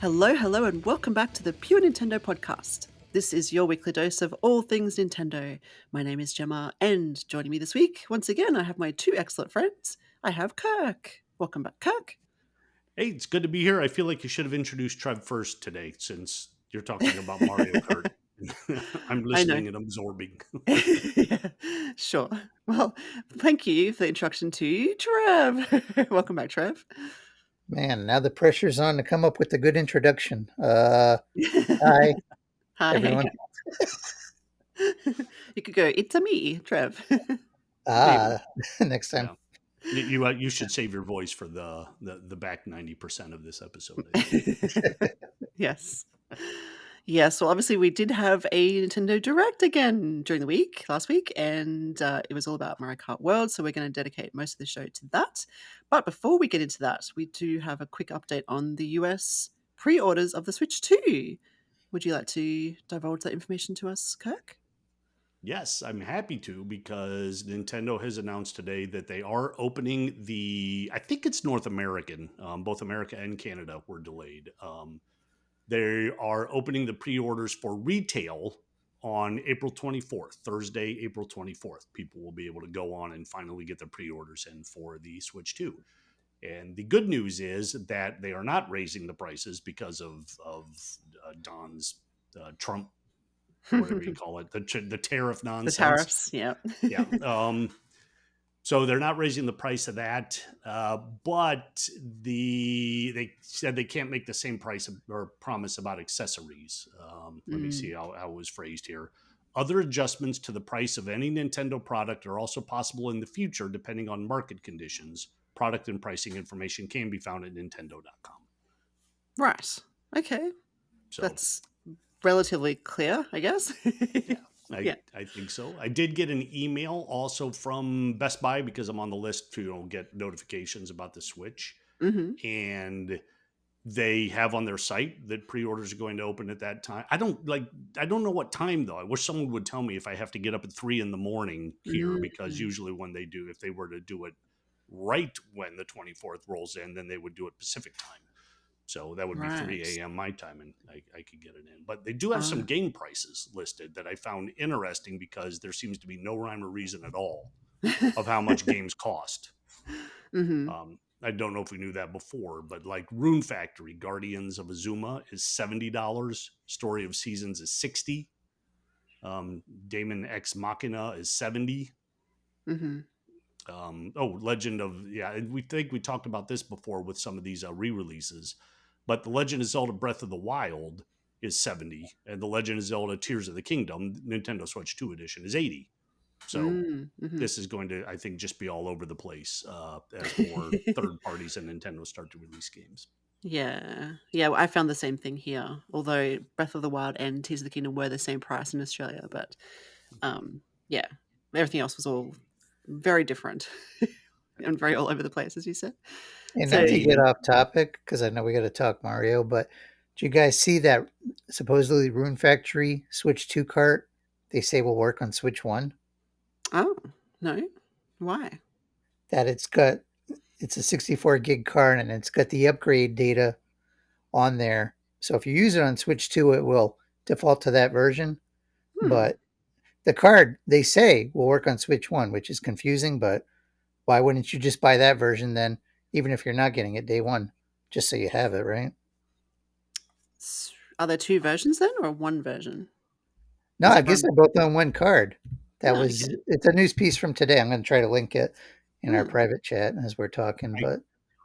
Hello, hello, and welcome back to the Pure Nintendo podcast. This is your weekly dose of all things Nintendo. My name is Jemma, and joining me this week, once again, I have my two excellent friends. I have Kirk. Welcome back, Kirk. Hey, it's good to be here. I feel like you should have introduced Trev first today since you're talking about Mario Kart. I'm I know. listening and absorbing. Yeah, sure. Well, thank you for the introduction to Trev. Welcome back, Trev. Man, now the pressure's on to come up with a good introduction. Hi, Hi. everyone. You could go, it's a me, Trev. Maybe. Ah, next time. Yeah. You should save your voice for the back 90% of this episode, I think. Yes. Yes, well, obviously, we did have a Nintendo Direct again during the week, last week, and it was all about Mario Kart World, so we're going to dedicate most of the show to that. But before we get into that, we do have a quick update on the US pre-orders of the Switch 2. Would you like to divulge that information to us, Kirk? Yes, I'm happy to because Nintendo has announced today that they are opening I think it's North American, both America and Canada were delayed. They are opening the pre-orders for retail on April 24th, Thursday, April 24th. People will be able to go on and finally get their pre-orders in for the Switch 2. And the good news is that they are not raising the prices because of Don's Trump, whatever you call it, the tariff The nonsense. tariffs, yeah. Yeah. So they're not raising the price of that, but they said they can't make the same price or promise about accessories. Let me see how it was phrased here. Other adjustments to the price of any Nintendo product are also possible in the future, depending on market conditions. Product and pricing information can be found at Nintendo.com. Right. Okay. So That's relatively clear, I guess. yeah, Yeah. I think so. I did get an email also from Best Buy because I'm on the list to get notifications about the Switch. hmm And they have on their site that pre-orders are going to open at that time. I don't know what time though. I wish someone would tell me if I have to get up at 3 a.m. here, because usually when they do, if they were to do it right when the 24th rolls in, then they would do it Pacific time. So that would be 3 Right. a.m. my time, and I could get it in. But they do have some game prices listed that I found interesting because there seems to be no rhyme or reason at all of how much games cost. hmm I don't know if we knew that before, but like Rune Factory, Guardians of Azuma is $70. Story of Seasons is $60. Daemon Ex Machina is $70. hmm Legend of we think we talked about this before with some of these re-releases, but the Legend of Zelda Breath of the Wild is $70, and the Legend of Zelda Tears of the Kingdom Nintendo Switch 2 edition is $80. So this is going to, I think, just be all over the place as more third parties and Nintendo start to release games. Yeah. Yeah, I found the same thing here. Although Breath of the Wild and Tears of the Kingdom were the same price in Australia, but yeah, everything else was all very different and very all over the place, as you said. And So not to get off topic, because I know we got to talk Mario, but do you guys see that supposedly Rune Factory Switch 2 cart they say will work on Switch 1? oh, no. Why? That it's a 64 gig card and it's got the upgrade data on there. So if you use it on Switch 2, it will default to that version. Hmm. But the card, they say, will work on Switch 1, which is confusing, but why wouldn't you just buy that version then, even if you're not getting it day one, just so you have it, right? Are there two versions then, or one version? No, Is I it guess run? they're both on one card. Oh, okay. It's a news piece from today. I'm going to try to link it in our Hmm. private chat as we're talking, I but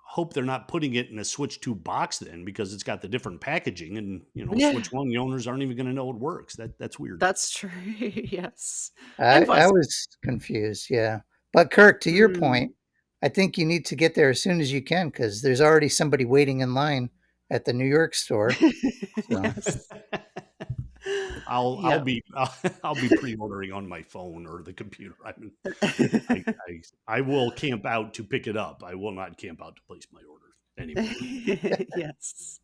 hope they're not putting it in a Switch 2 box then, because it's got the different packaging, and Yeah, Switch 1 the owners aren't even going to know it works. That's weird. that's true. Yes. And I vice. was confused, yeah. But Kirk, to your Mm. point, I think you need to get there as soon as you can because there's already somebody waiting in line at the New York store. So Yes. I'll Yeah. be I'll be pre-ordering on my phone or the computer. I will camp out to pick it up. I will not camp out to place my order anymore. Yes.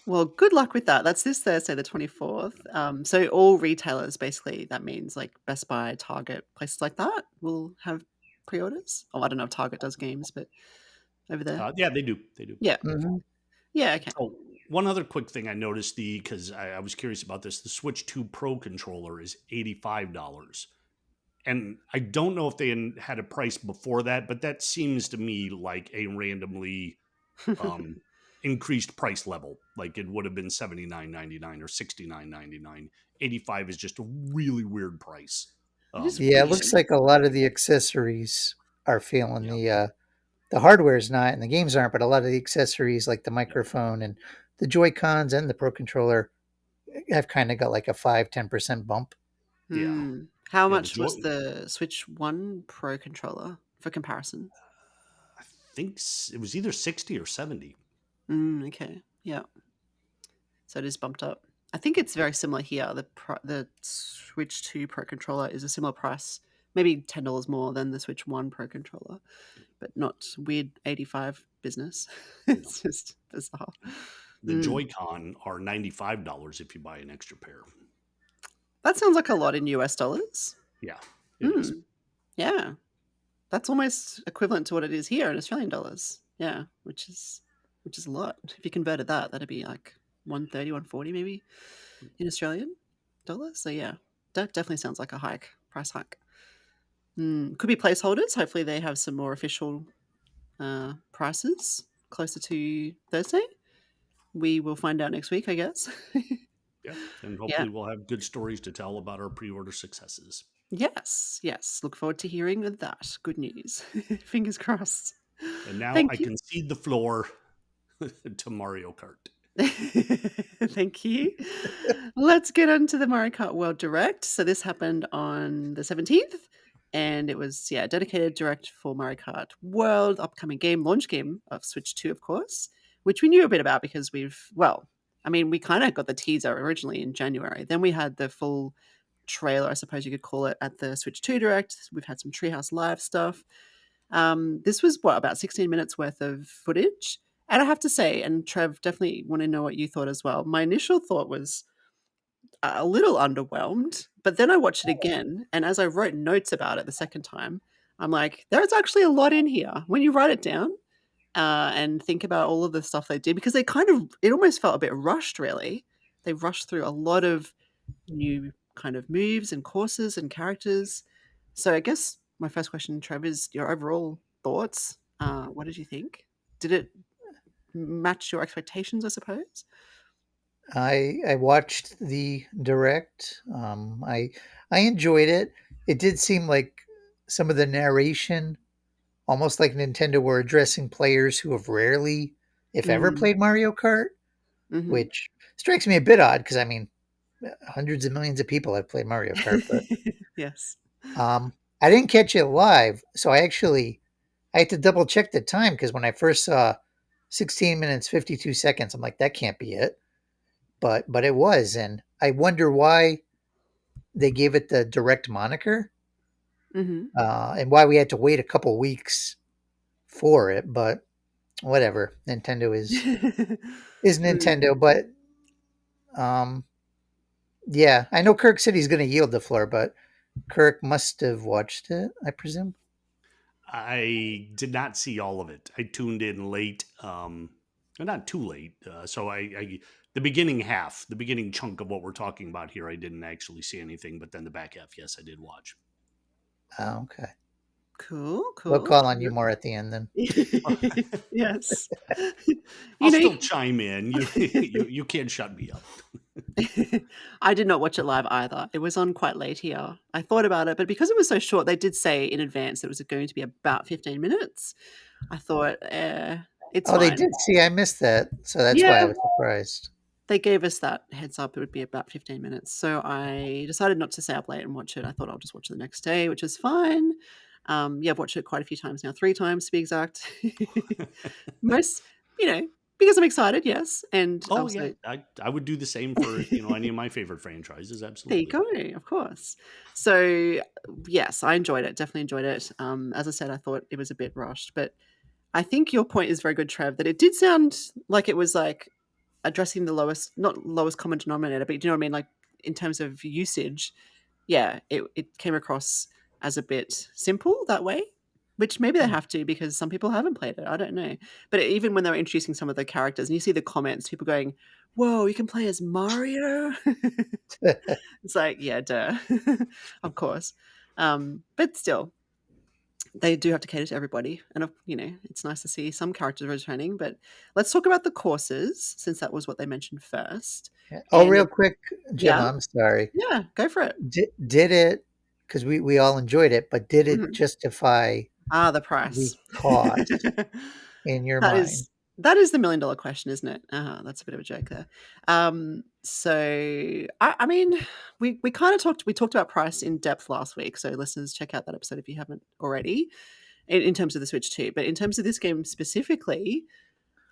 Well, good luck with that. That's this Thursday, the 24th. So all retailers, basically, that means like Best Buy, Target, places like that will have pre-orders. Oh, I don't know if Target does games, but over there. Yeah, they do. They do. Yeah. mhm. Yeah, okay. Oh, One other quick thing I noticed because I was curious about this. The Switch 2 Pro controller is $85. And I don't know if they had a price before that, but that seems to me like a randomly um, increased price level. Like it would have been $79.99 or $69.99. 85 is just a really weird price. It is Yeah, it weird. looks like a lot of the accessories are feeling Yeah, the hardware is not and the games aren't, but a lot of the accessories like the yeah, microphone and the Joy Cons and the Pro controller have kind of got like a 5-10% bump. yeah, How yeah. The much Joy, was the Switch 1 Pro controller for comparison? I think it was either 60 or 70. Okay. Yeah. So it is bumped up. I think it's very similar here. The Switch 2 Pro controller is a similar price, maybe $10 more than the Switch 1 Pro controller, but not weird 85 business. Yeah. It's just bizarre. The Joy-Con are $95 if you buy an extra pair. That sounds like a lot in US dollars. Yeah, it is. Yeah. That's almost equivalent to what it is here in Australian dollars. Yeah, which is a lot. If you converted that, that'd be like 130, 140 maybe in Australian dollars. So yeah, that definitely sounds like a price hike. Could be placeholders. Hopefully they have some more official prices closer to Thursday. We will find out next week, I guess. Yeah, and Yeah. hopefully we'll have good stories to tell about our pre-order successes. Yes. Yes. Look forward to hearing of that. Good news. Fingers crossed. And now I Thank you. concede the floor to Mario Kart. Thank you. Let's get on to the Mario Kart World Direct. So this happened on the 17th, and it was dedicated direct for Mario Kart World, upcoming launch game of Switch 2, of course, which we knew a bit about because we kind of got the teaser originally in January. Then we had the full trailer, I suppose you could call it, at the Switch 2 Direct. We've had some Treehouse Live stuff. This was about 16 minutes worth of footage. And I have to say, and Trev, definitely want to know what you thought as well. My initial thought was a little underwhelmed, but then I watched it again. And as I wrote notes about it the second time, I'm like, there's actually a lot in here. When you write it down and think about all of the stuff they did, because it almost felt a bit rushed, really. They rushed through a lot of new kind of moves and courses and characters. So I guess my first question, Trev, is your overall thoughts. What did you think? Did it match your expectations, I suppose? I watched the direct. I enjoyed it. It did seem like some of the narration, almost like Nintendo were addressing players who have rarely, if ever, Mm. played Mario Kart, Mhm. which strikes me a bit odd because I mean, hundreds of millions of people have played Mario Kart, but Yes. I didn't catch it live, so I had to double check the time because when I first saw 16 minutes 52 seconds, I'm like, that can't be it. But it was, and I wonder why they gave it the direct moniker, Mhm. and why we had to wait a couple weeks for it. But whatever, Nintendo is Mm. Nintendo. But um, yeah, I know Kirk said he's going to yield the floor, but Kirk must have watched it, I presume. I did not see all of it. I tuned in late, not too late. So the beginning half, the beginning chunk of what we're talking about here, I didn't actually see anything. But then the back half, yes, I did watch. Oh, okay. Cool, We'll cool. call on you more at the end then. Yes. I'll You know, still chime in. You can't shut me up. I did not watch it live either. It was on quite late here. I thought about it, but because it was so short, they did say in advance that it was going to be about 15 minutes. I thought, it's Oh, they fine. did. See, I missed that, so that's why I Yeah, was surprised. they gave us that heads up. It would be about 15 minutes. So I decided not to stay up late and watch it. I thought I'll just watch it the next day, which is fine. I've watched it quite a few times now, 3 times to be exact. Most, because I'm excited, yes. And Oh yeah, also, I would do the same for any of my favorite franchises. there you Absolutely. go, of course. So, yes, I enjoyed it, definitely enjoyed it. As I said, I thought it was a bit rushed, but I think your point is very good, Trev, that it did sound like it was like addressing the not lowest common denominator, but you know what I mean? Like in terms of usage, yeah, it came across as a bit simple that way. which maybe they have to because some people haven't played it. I don't know. But even when they were introducing some of the characters, and you see the comments, people going, "Whoa, you can play as Mario!" It's like, yeah, duh, of course. But still, they do have to cater to everybody, and it's nice to see some characters returning. But let's talk about the courses, since that was what they mentioned first. Oh, And real quick, yeah, Gemma, I'm sorry. yeah, go for it. Did it, because we all enjoyed it, but did it Mhm. justify The the price. cost in your That mind? is that is the $1,000,000 question, isn't it? That's a bit of a joke there. So I mean, we kind of talked about price in depth last week. So listeners, check out that episode if you haven't already, in terms of the Switch 2. But in terms of this game specifically,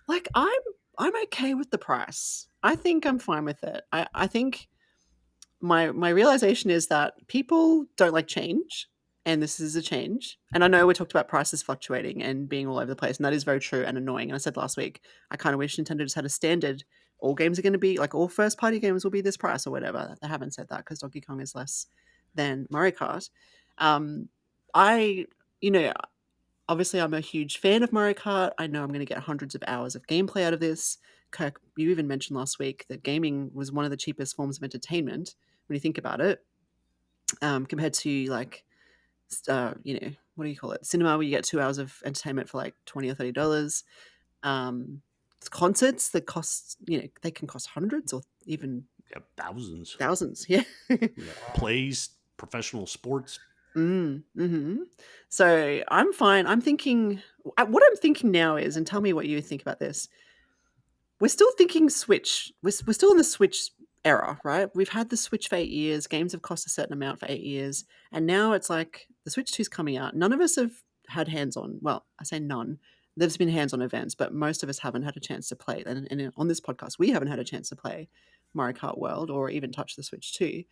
like I'm okay with the price. I think I'm fine with it. I think my realization is that people don't like change, and this is a change. And I know we talked about prices fluctuating and being all over the place, and that is very true and annoying. And I said last week, I kind of wish Nintendo just had a standard. All games are going to be like, all first party games will be this price or whatever. They haven't said that because Donkey Kong is less than Mario Kart. Um, I, you know, Obviously, I'm a huge fan of Mario Kart. I know I'm going to get hundreds of hours of gameplay out of this. Kirk, you even mentioned last week that gaming was one of the cheapest forms of entertainment when you think about it, compared to like, what do you call it? Cinema, where you get 2 hours of entertainment for like $20 or $30. Um, Concerts that cost, they can cost hundreds or even Yeah, thousands. thousands. Yeah. Yeah, plays, professional sports. Mhm. So I'm fine. What I'm thinking now is, and tell me what you think about this. We're still thinking Switch. We're still in the Switch era, right? We've had the Switch for 8 years. Games have cost a certain amount for 8 years. And now it's like the Switch 2 is coming out. None of us have had hands on. Well, I say none. There's been hands on events, but most of us haven't had a chance to play. And on this podcast, we haven't had a chance to play Mario Kart World or even touch the Switch 2.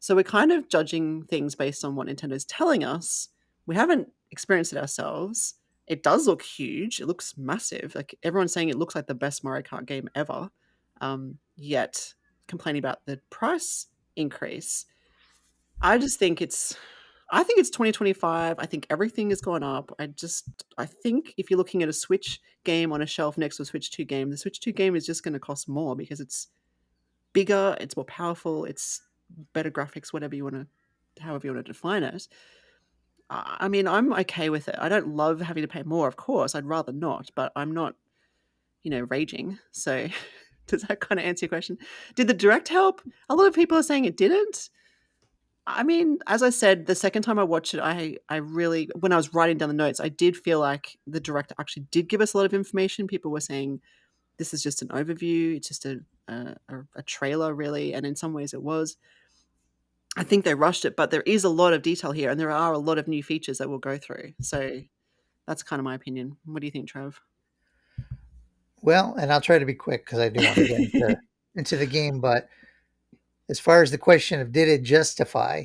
So we're kind of judging things based on what Nintendo's telling us. We haven't experienced it ourselves. It does look huge. It looks massive. Like everyone's saying, it looks like the best Mario Kart game ever. Yet complaining about the price increase. I just think it's. I think it's 2025. I think everything has gone up. I think if you're looking at a Switch game on a shelf next to a Switch 2 game, the Switch 2 game is just going to cost more because it's bigger, it's more powerful, it's better graphics, however you want to define it. I mean, I'm okay with it. I don't love having to pay more, of course. I'd rather not, but I'm not, raging. So does that kind of answer your question? Did the direct help? A lot of people are saying it didn't. I mean, as I said, the second time I watched it, I really, when I was writing down the notes, I did feel like the director actually did give us a lot of information. People were saying this is just an overview. It's just a trailer, really, and in some ways it was. I think they rushed it, but there is a lot of detail here, and there are a lot of new features that we'll go through. So that's kind of my opinion. What do you think, Trev? Well, and I'll try to be quick because I do want to get into the game. But as far as the question of did it justify,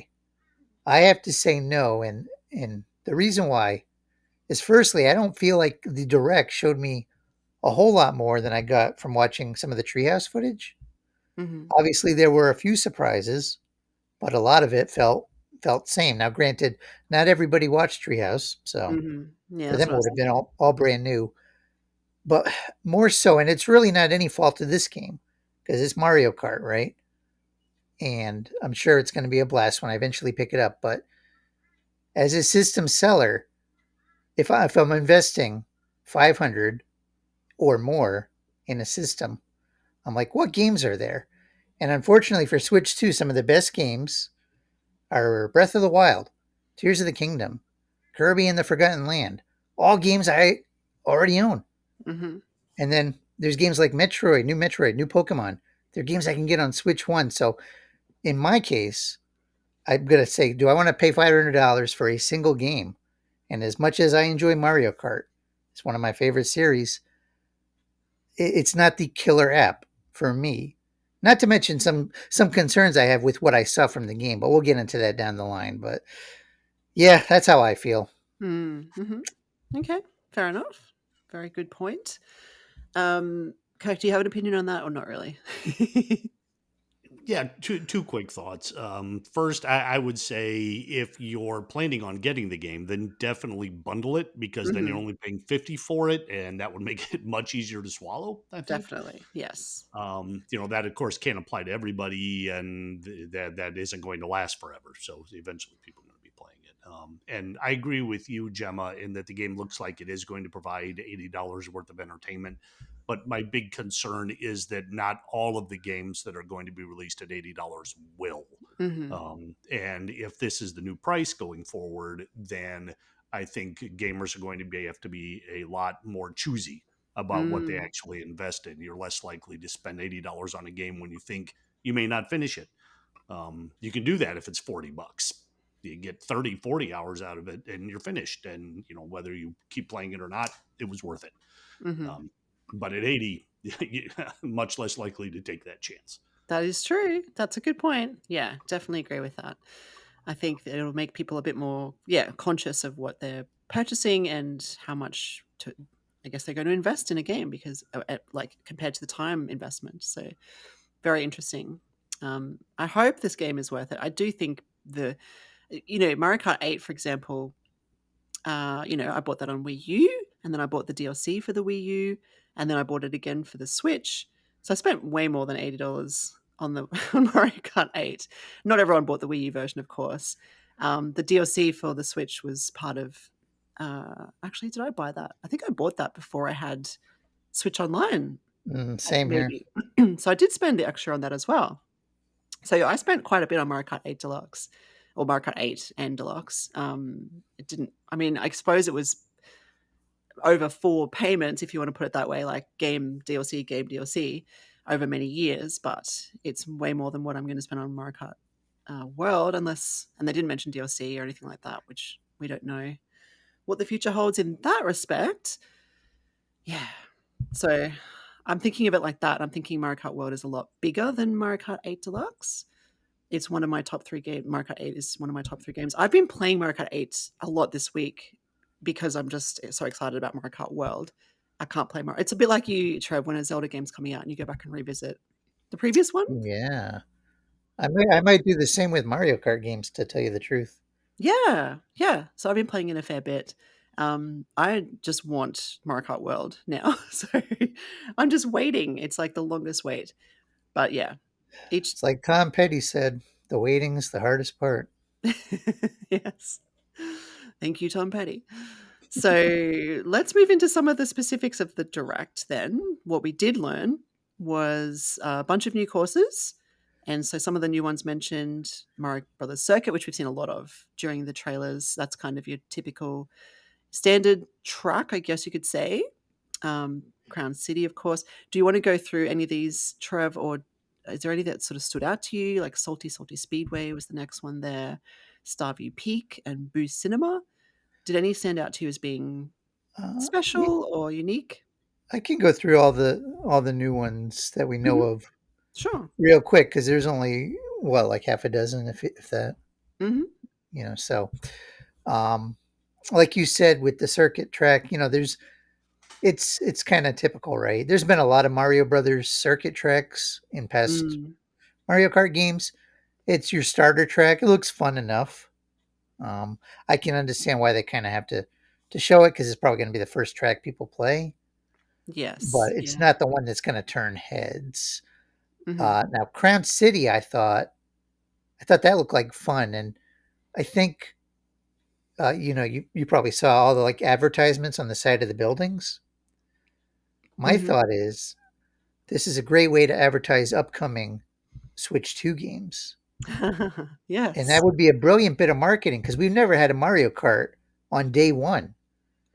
I have to say no. And the reason why is, firstly, I don't feel like the direct showed me a whole lot more than I got from watching some of the treehouse footage. Mhm. Obviously, there were a few surprises, but a lot of it felt same. Now, granted, not everybody watched Treehouse, so Mhm. Yeah, for that's them what it I was would have been thinking. all brand new. But more so, and it's really not any fault of this game because it's Mario Kart, right? And I'm sure it's going to be a blast when I eventually pick it up. But as a system seller, if I'm investing 500 or more in a system, I'm like, what games are there? And unfortunately for Switch 2, some of the best games are Breath of the Wild, Tears of the Kingdom, Kirby and the Forgotten Land, all games I already own. Mhm. And then there's games like Metroid, new Pokemon. They're games I can get on Switch 1. So in my case, I'm going to say, do I want to pay $500 for a single game? And as much as I enjoy Mario Kart, it's one of my favorite series, it's not the killer app for me. Not to mention some concerns I have with what I saw from the game, but we'll get into that down the line. But yeah, that's how I feel. Mhm. Okay, fair enough. Very good point. Kirk, do you have an opinion on that or not really? Yeah, two quick thoughts. First, I would say if you're planning on getting the game, then definitely bundle it because then you're Mhm. only paying 50 for it, and that would make it much easier to swallow, I think. Definitely. Yes. That of course can't apply to everybody, and that isn't going to last forever. So eventually, people are going to be playing it. And I agree with you, Gemma, in that the game looks like it is going to provide $80 worth of entertainment. But my big concern is that not all of the games that are going to be released at $80 will. Mhm. And if this is the new price going forward, then I think gamers are going to have to be a lot more choosy about what they Mm. actually invest in. You're less likely to spend $80 on a game when you think you may not finish it. You can do that if it's $40. You get 30, 40 hours out of it and you're finished. And, whether you keep playing it or not, it was worth it. Mhm. Um, but at 80, much less likely to take that chance. That is true. That's a good point. Yeah, definitely agree with that. I think that it'll make people a bit more, yeah, conscious of what they're purchasing and how much I guess they're going to invest in a game because, like, compared to the time investment. So, very interesting. I hope this game is worth it. I do think Mario Kart 8, for example, I bought that on Wii U, and then I bought the DLC for the Wii U, and then I bought it again for the Switch. So I spent way more than $80 on the on Mario Kart 8. Not everyone bought the Wii U version, of course. The DLC for the Switch was part of. Actually, did I buy that? I think I bought that before I had Switch Online, Same here. maybe. So I did spend the extra on that as well. So I spent quite a bit on Mario Kart 8 Deluxe or Mario Kart 8 and Deluxe. It didn't, I mean, I suppose it was over 4 payments, if you want to put it that way, like game DLC over many years, but it's way more than what I'm going to spend on Mario Kart World, and they didn't mention DLC or anything like that, which we don't know what the future holds in that respect. Yeah. So I'm thinking of it like that. I'm thinking Mario Kart World is a lot bigger than Mario Kart 8 Deluxe. It's one of my top 3 games. Mario Kart 8 is one of my top 3 games. I've been playing Mario Kart 8 a lot this week because I'm just so excited about Mario Kart World. I can't play Mario. It's a bit like you, Trev, when a Zelda game's coming out and you go back and revisit the previous one. Yeah. I might do the same with Mario Kart games, to tell you the truth. Yeah, yeah. So I've been playing it a fair bit. I just want Mario Kart World now, so I'm just waiting. It's like the longest wait, but yeah, each It's like Tom Petty said, the waiting's the hardest part. yes. Thank you, Tom Petty. So let's move into some of the specifics of the direct then. What we did learn was a bunch of new courses. And so some of the new ones mentioned Mario Brothers Circuit, which we've seen a lot of during the trailers. That's kind of your typical standard track, I guess you could say. Crown City, of course. Do you want to go through any of these, Trev, or is there any that sort of stood out to you? Like Salty Salty Speedway was the next one there, Starview Peak and Boo Cinema. Did any stand out to you as being Yeah, special or unique? I can go through all the new ones that we know Mhm. of Sure. real quick because there's only like half a dozen, if that, Mhm. So, um, like you said with the circuit track, it's kind of typical, right? There's been a lot of Mario Brothers circuit tracks in past Mm. Mario Kart games. It's your starter track. It looks fun enough. Um, I can understand why they kind of have to show it because it's probably going to be the first track people play, but Yes. it's Yeah. not the one that's going to turn heads. Mhm. Now, Crown City, I thought that looked like fun, and I think you probably saw all the like advertisements on the side of the buildings. My Mhm. thought is this is a great way to advertise upcoming Switch 2 games. And that Yes. would be a brilliant bit of marketing because we've never had a Mario Kart on day one.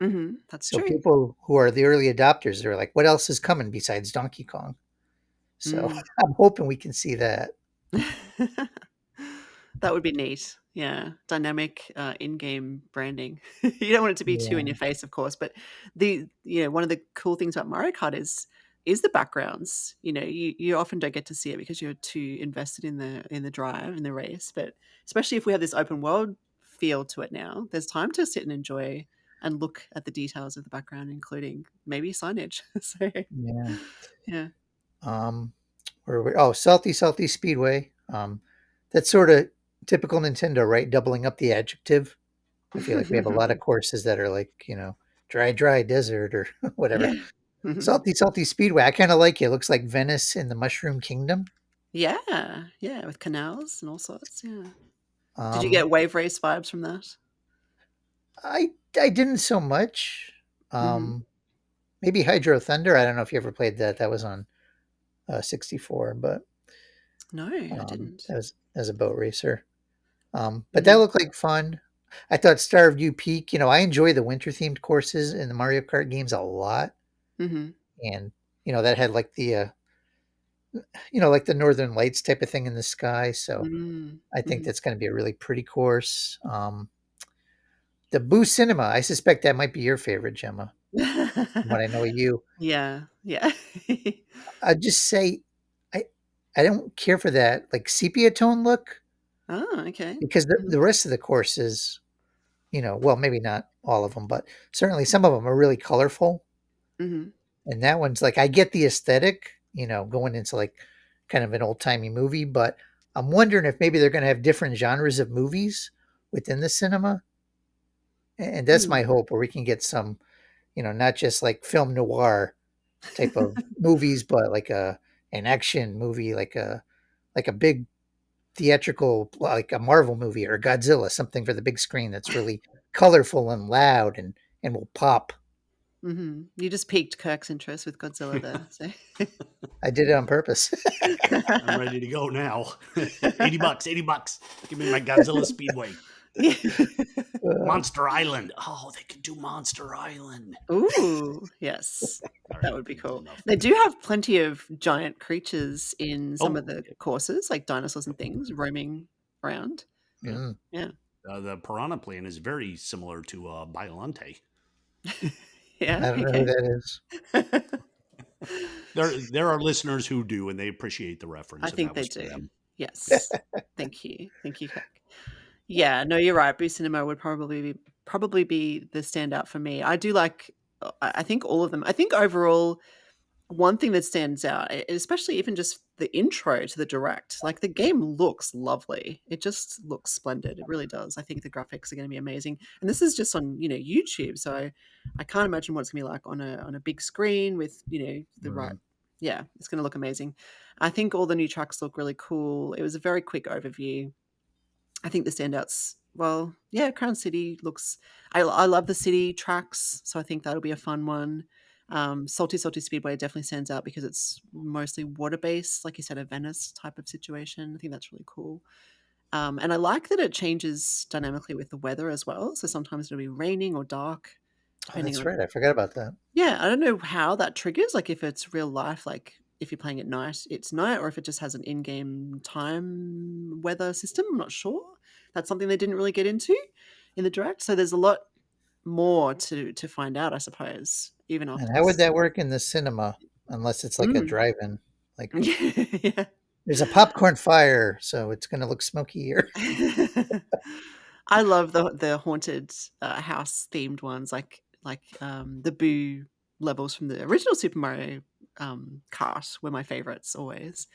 Mhm. That's So true. people who are the early adopters, they're like, what else is coming besides Donkey Kong? So Mm. I'm hoping we can see that. That would be neat. Yeah, dynamic, in-game branding. You don't want it to be too in Yeah. your face, of course, but one of the cool things about Mario Kart is the backgrounds. You often don't get to see it because you're too invested in the drive, in the race, but especially if we have this open world feel to it now, there's time to sit and enjoy and look at the details of the background, including maybe signage. So, Yeah. yeah. Um, Salty Salty Speedway. That's sort of typical Nintendo, right? Doubling up the adjective. I feel like we have a lot of courses that are like, dry, dry desert or whatever. Yeah. Mhm. Salty Salty Speedway. I kind of like it. It looks like Venice in the Mushroom Kingdom. Yeah, yeah, with canals and all sorts, yeah. Did you Um, get Wave Race vibes from that? I didn't so much. Mhm. Um, Maybe Hydro Thunder. I don't know if you ever played that. That was on 64, but No, I didn't. that was a boat racer. But that Mhm. looked like fun. I thought Starview Peak. I enjoy the winter themed courses in the Mario Kart games a lot, Mhm. and that had like the Northern Lights type of thing in the sky. So Mm. I think Mhm. that's going to be a really pretty course. The Boo Cinema. I suspect that might be your favorite, Gemma. From what I know of you, Yeah, yeah. I'd just say I I don't care for that like sepia tone look Oh, okay. because the Mhm. rest of the courses, well, maybe not all of them, but certainly some of them are really colorful. Mhm. And that one's like, I get the aesthetic, going into like kind of an old timey movie, but I'm wondering if maybe they're going to have different genres of movies within the cinema. And that's my Mm. hope, where we can get some, not just like film noir type of movies, but like an action movie, like a big theatrical, like a Marvel movie or Godzilla, something for the big screen that's really colorful and loud and will pop. Mhm. You just piqued Kirk's interest with Godzilla there, so I did it on purpose. I'm ready to go now. 80 bucks, 80 bucks. Give me my Godzilla Speedway. Yeah. Monster Island. Oh, they could do Monster Island. Ooh, yes. All That right, would be that's cool. enough. They do have plenty of giant creatures in some of Oh, the courses, like dinosaurs and things roaming around. yeah. Mm, Yeah. The Piranha Plant is very similar to Biolante. Yeah, I don't know who okay. that is. There are listeners who do, and they appreciate the I reference, and think that they was for do. them. Yes. Thank you. Thank you, Kirk. Yeah, no, you're right. Boo Cinema would probably be the standout for me. I do like I think all of them. I think overall one thing that stands out, especially even just the intro to the direct, like the game looks lovely. It just looks splendid. It really does. I think the graphics are going to be amazing. And this is just on, YouTube. So I can't imagine what it's going to be like on a big screen with, the right. Mm. Yeah, it's going to look amazing. I think all the new tracks look really cool. It was a very quick overview. I think the standouts, well, yeah, Crown City looks. I love the city tracks, so I think that'll be a fun one. Salty Salty Speedway definitely stands out because it's mostly water based, like you said, a Venice type of situation. I think that's really cool. And I like that it changes dynamically with the weather as well. So sometimes it'll be raining or dark, Oh, depending that's on. right. I forgot about that. Yeah, I don't know how that triggers, like if it's real life, like if you're playing at night, it's night, or if it just has an in-game time weather system. I'm not sure. That's something they didn't really get into in the direct. So there's a lot more to find out, I suppose, even after And how would this. that work in the cinema unless it's like a Mm. drive-in? Like Yeah. there's a popcorn fire, so it's going to look smokier. I love the haunted house themed ones, like the Boo levels from the original Super Mario Kart were my favorites always.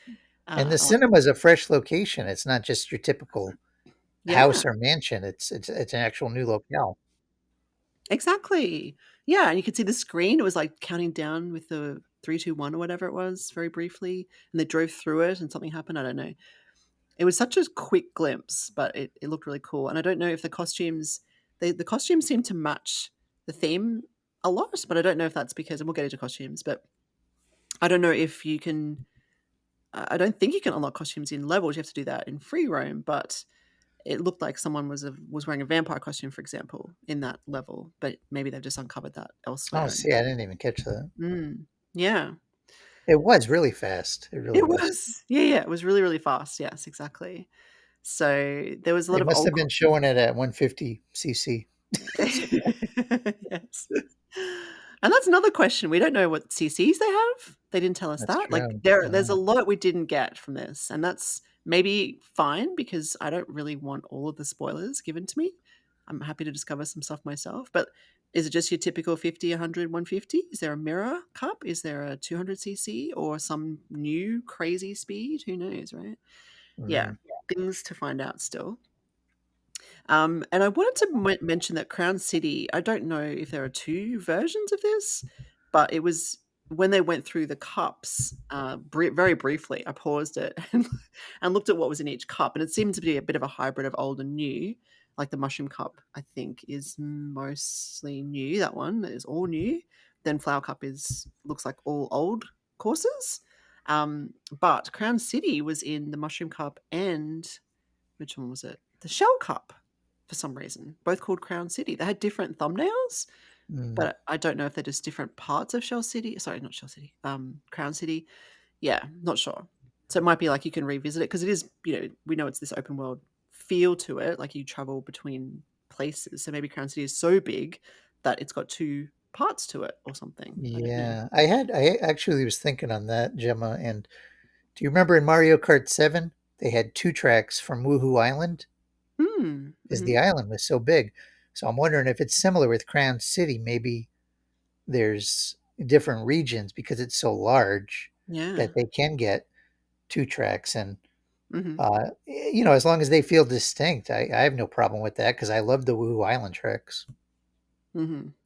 And the I like, cinema is a fresh location. It's not just your typical yeah, house or mansion. It's an actual new locale. exactly. Yeah, and you could see the screen. It was like counting down with the 3, 2, 1 or whatever it was, very briefly, and they drove through it, and something happened. I don't know. It was such a quick glimpse, but it looked really cool. And I don't know if the costumes seem to match the theme a lot, but I don't know if that's because, and we'll get into costumes, but I don't know if you can. I don't think you can unlock costumes in levels. You have to do that in free roam, but it looked like someone was wearing a vampire costume, for example, in that level, but maybe they've just uncovered that Oh, elsewhere. see, I didn't even catch that. Yeah, It was really fast. It really it was. was. Yeah, yeah, it was really, really fast. Yes, exactly. So there was a They lot of must old. have been showing it at 150 cc. Yes. And that's another question. We don't know what CCs they have. They didn't tell us That's that. Like true. there's a lot we didn't get from this, and that's maybe fine because I don't really want all of the spoilers given to me. I'm happy to discover some stuff myself, but Is it just your typical 50, 100, 150? Is there a mirror cup? Is there a 200cc or some new crazy speed? Who knows, right? Yeah, Mm. things to find out still. And I wanted to mention that Crown City, I don't know if there are two versions of this, but it was when they went through the cups very briefly. I paused it and looked at what was in each cup, and it seemed to be a bit of a hybrid of old and new. Like the mushroom cup, I think, is mostly new. That one is all new. Then flower cup is looks like all old courses. But Crown City was in the mushroom cup and which one was it? The Shell Cup, for some reason, both called Crown City. They had different thumbnails, Mm. but I don't know if they're just different parts of Shell City. Sorry, not Shell City. Crown City. Yeah, not sure. So it might be like you can revisit it because it is, we know it's this open world feel to it, like you travel between places. So maybe Crown City is so big that it's got two parts to it or something. I don't know. Yeah, I actually was thinking on that, Gemma. And do you remember in Mario Kart 7, they had two tracks from Woohoo Island Hmm. because Mm-hmm. the island was so big. So I'm wondering if it's similar with Crown City. Maybe there's different regions because it's so large Yeah. that they can get two tracks. And, Mm-hmm. as long as they feel distinct, I have no problem with that because I love the Woohoo Island tracks.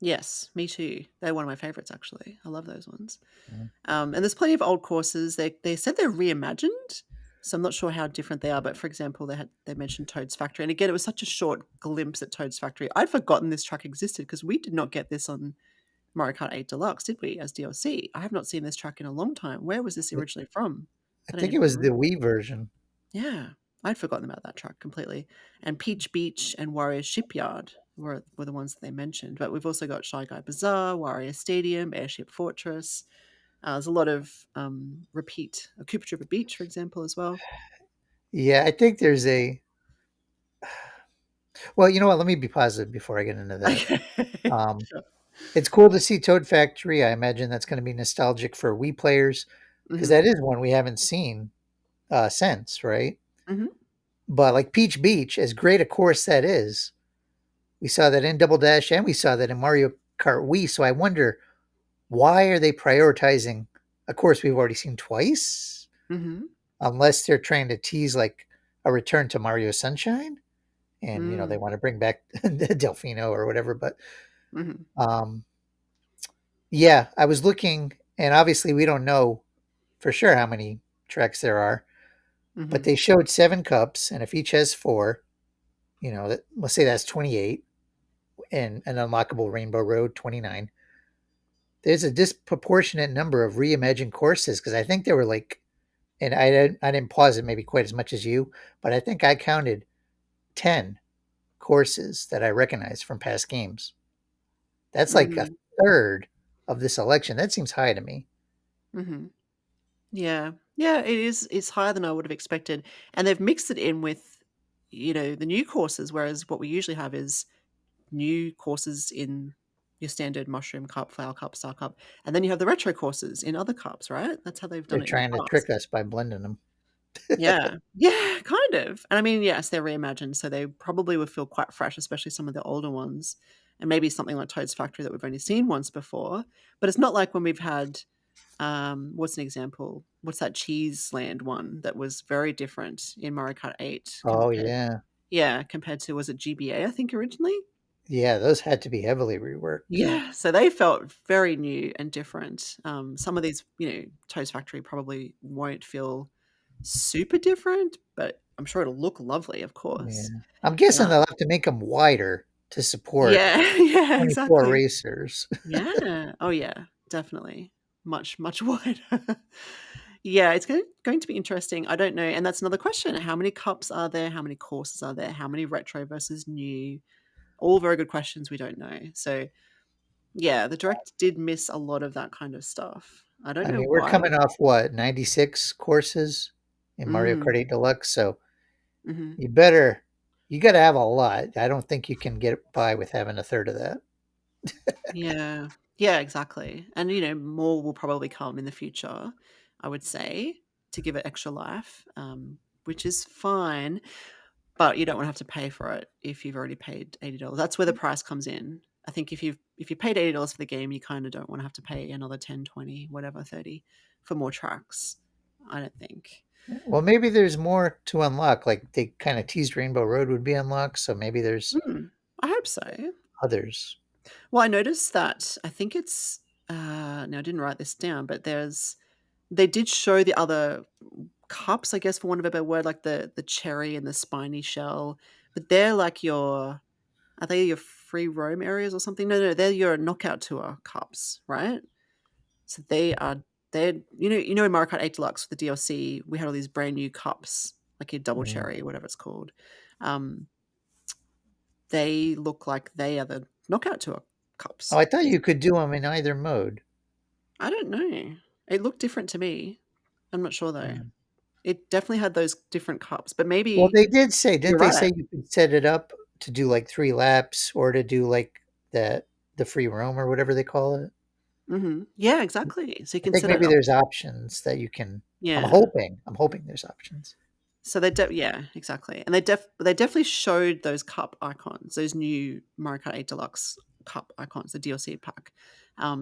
Yes, me too. They're one of my favorites, actually. I love those ones. Mm. And there's plenty of old courses. They said they're reimagined, so I'm not sure how different they are. But for example, they mentioned Toad's Factory, and again, it was such a short glimpse at Toad's Factory. I'd forgotten this track existed because we did not get this on Mario Kart 8 Deluxe, did we? As DLC, I have not seen this track in a long time. Where was this originally from? I I don't think it even was the remember. Wii version. Yeah, I'd forgotten about that track completely. And Peach Beach and Warrior Shipyard were the ones that they mentioned. But we've also got Shy Guy Bazaar, Warrior Stadium, Airship Fortress. There's a lot of repeat. Cooper Trooper Beach, for example, as well. Yeah, I think there's a. Well, you know what? Let me be positive before I get into that. Okay. Um, Sure. it's cool to see Toad Factory. I imagine that's going to be nostalgic for Wii players because Hmm. that is one we haven't seen since, right? Hmm. But like Peach Beach, as great a course that is, we saw that in Double Dash and we saw that in Mario Kart Wii. So I wonder why are they prioritizing a course we've already seen twice? Hmm. Unless they're trying to tease like a return to Mario Sunshine, and they Mm. want to bring back Delfino or whatever. But Hmm. um, yeah, I was looking, and obviously we don't know for sure how many tracks there are, but Hmm. they showed 7 cups, and if each has 4, let's say that's 28, and an unlockable Rainbow Road 29. There's a disproportionate number of reimagined courses because I think there were like, and I didn't pause it maybe quite as much as you, but I think I counted 10 courses that I recognize from past games. That's like a Hmm. third of this election. That seems high to me. Hmm. Yeah. Yeah, it is. It's higher than I would have expected. And they've mixed it in with, the new courses, whereas what we usually have is new courses in your standard mushroom cup, flower cup, star cup, and then you have the retro courses in other cups, right? That's how they've They're done it in the trying to past. trick us by blending them. Yeah. Yeah, kind of. And I mean, yes, they're reimagined, so they probably would feel quite fresh, especially some of the older ones. And maybe something like Toad's Factory that we've only seen once before. But it's not like when we've had what's an example? What's that Cheese Land one that was very different in Mario Kart 8 Oh compared yeah, compared to was it GBA, I think originally? yeah. Those had to be heavily reworked. Yeah, so they felt very new and different. Some of these, Toast Factory probably won't feel super different, but I'm sure it'll look lovely, of Yeah, course. I'm But guessing they'll have to make them wider to support yeah, yeah, 24 exactly. racers. Yeah. Oh yeah, definitely. Much, much wider. Yeah, it's going to be interesting. I don't know. And that's another question. How many cups are there? How many courses are there? How many retro versus new? All very good questions we don't know. So yeah, the direct did miss a lot of that kind of stuff. I don't I know mean, we're why. coming off what 96 courses in Mario Mm, Kart 8 Deluxe, so mhm. you better you got to have a lot. I don't think you can get by with having a third of that. Yeah. Yeah, exactly. And, more will probably come in the future, I would say, to give it extra life, which is fine, but you don't wanna have to pay for it if you've already paid $80. That's where the price comes in. I think if you've if you paid $80 for the game, you kind of don't want to have to pay another 10, 20, whatever, 30 for more tracks. I don't think. Well, maybe there's more to unlock. Like they kind of teased Rainbow Road would be unlocked, so maybe there's I hope so. others. Well, I noticed that I think it's now I didn't write this down, but they did show the other cups, I guess, for want of a better word, like the cherry and the spiny shell. But they're like are they your free roam areas or something? No, they're your knockout tour cups, right? So they're in Mario Kart 8 Deluxe with the DLC, we had all these brand new cups, like your double Mm. cherry, whatever it's called. They look like they are the knockout tour Oh, cups. I thought you could do them in either mode. I don't know. It looked different to me. I'm not sure though. Mm. It definitely had those different cups, but Well, maybe they did say, didn't you're they right. say you could set it up to do like 3 laps or to do like the free roam or whatever they call it? Yeah, exactly. So you I can think set it maybe up. there's options that you can. I'm Yeah. hoping. I'm hoping there's options. So yeah, exactly. And they definitely showed those cup icons, those new Mario Kart 8 Deluxe cup icons, the DLC pack.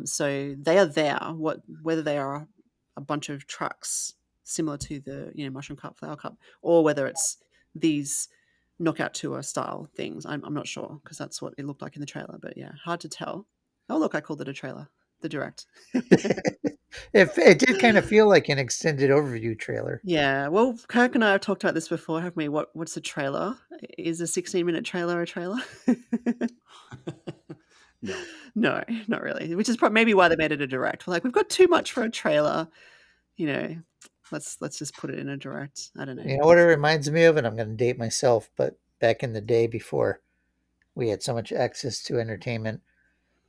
So they are there. Whether they are a bunch of trucks similar to the Mushroom Cup, Flower Cup, or whether it's these knockout tour style things, I'm not sure because that's what it looked like in the trailer. But yeah, hard to tell. Oh look, I called it a trailer. The direct. It did kind of feel like an extended overview trailer. Yeah, well, Kirk and I have talked about this before, haven't we? What's a trailer? Is a 16-minute trailer a trailer? No. No, not really. Which is maybe why they made it a direct. We're like, we've got too much for a trailer. You know, let's just put it in a direct. I don't know. You know what it reminds me of, and I'm going to date myself, but back in the day before we had so much access to entertainment,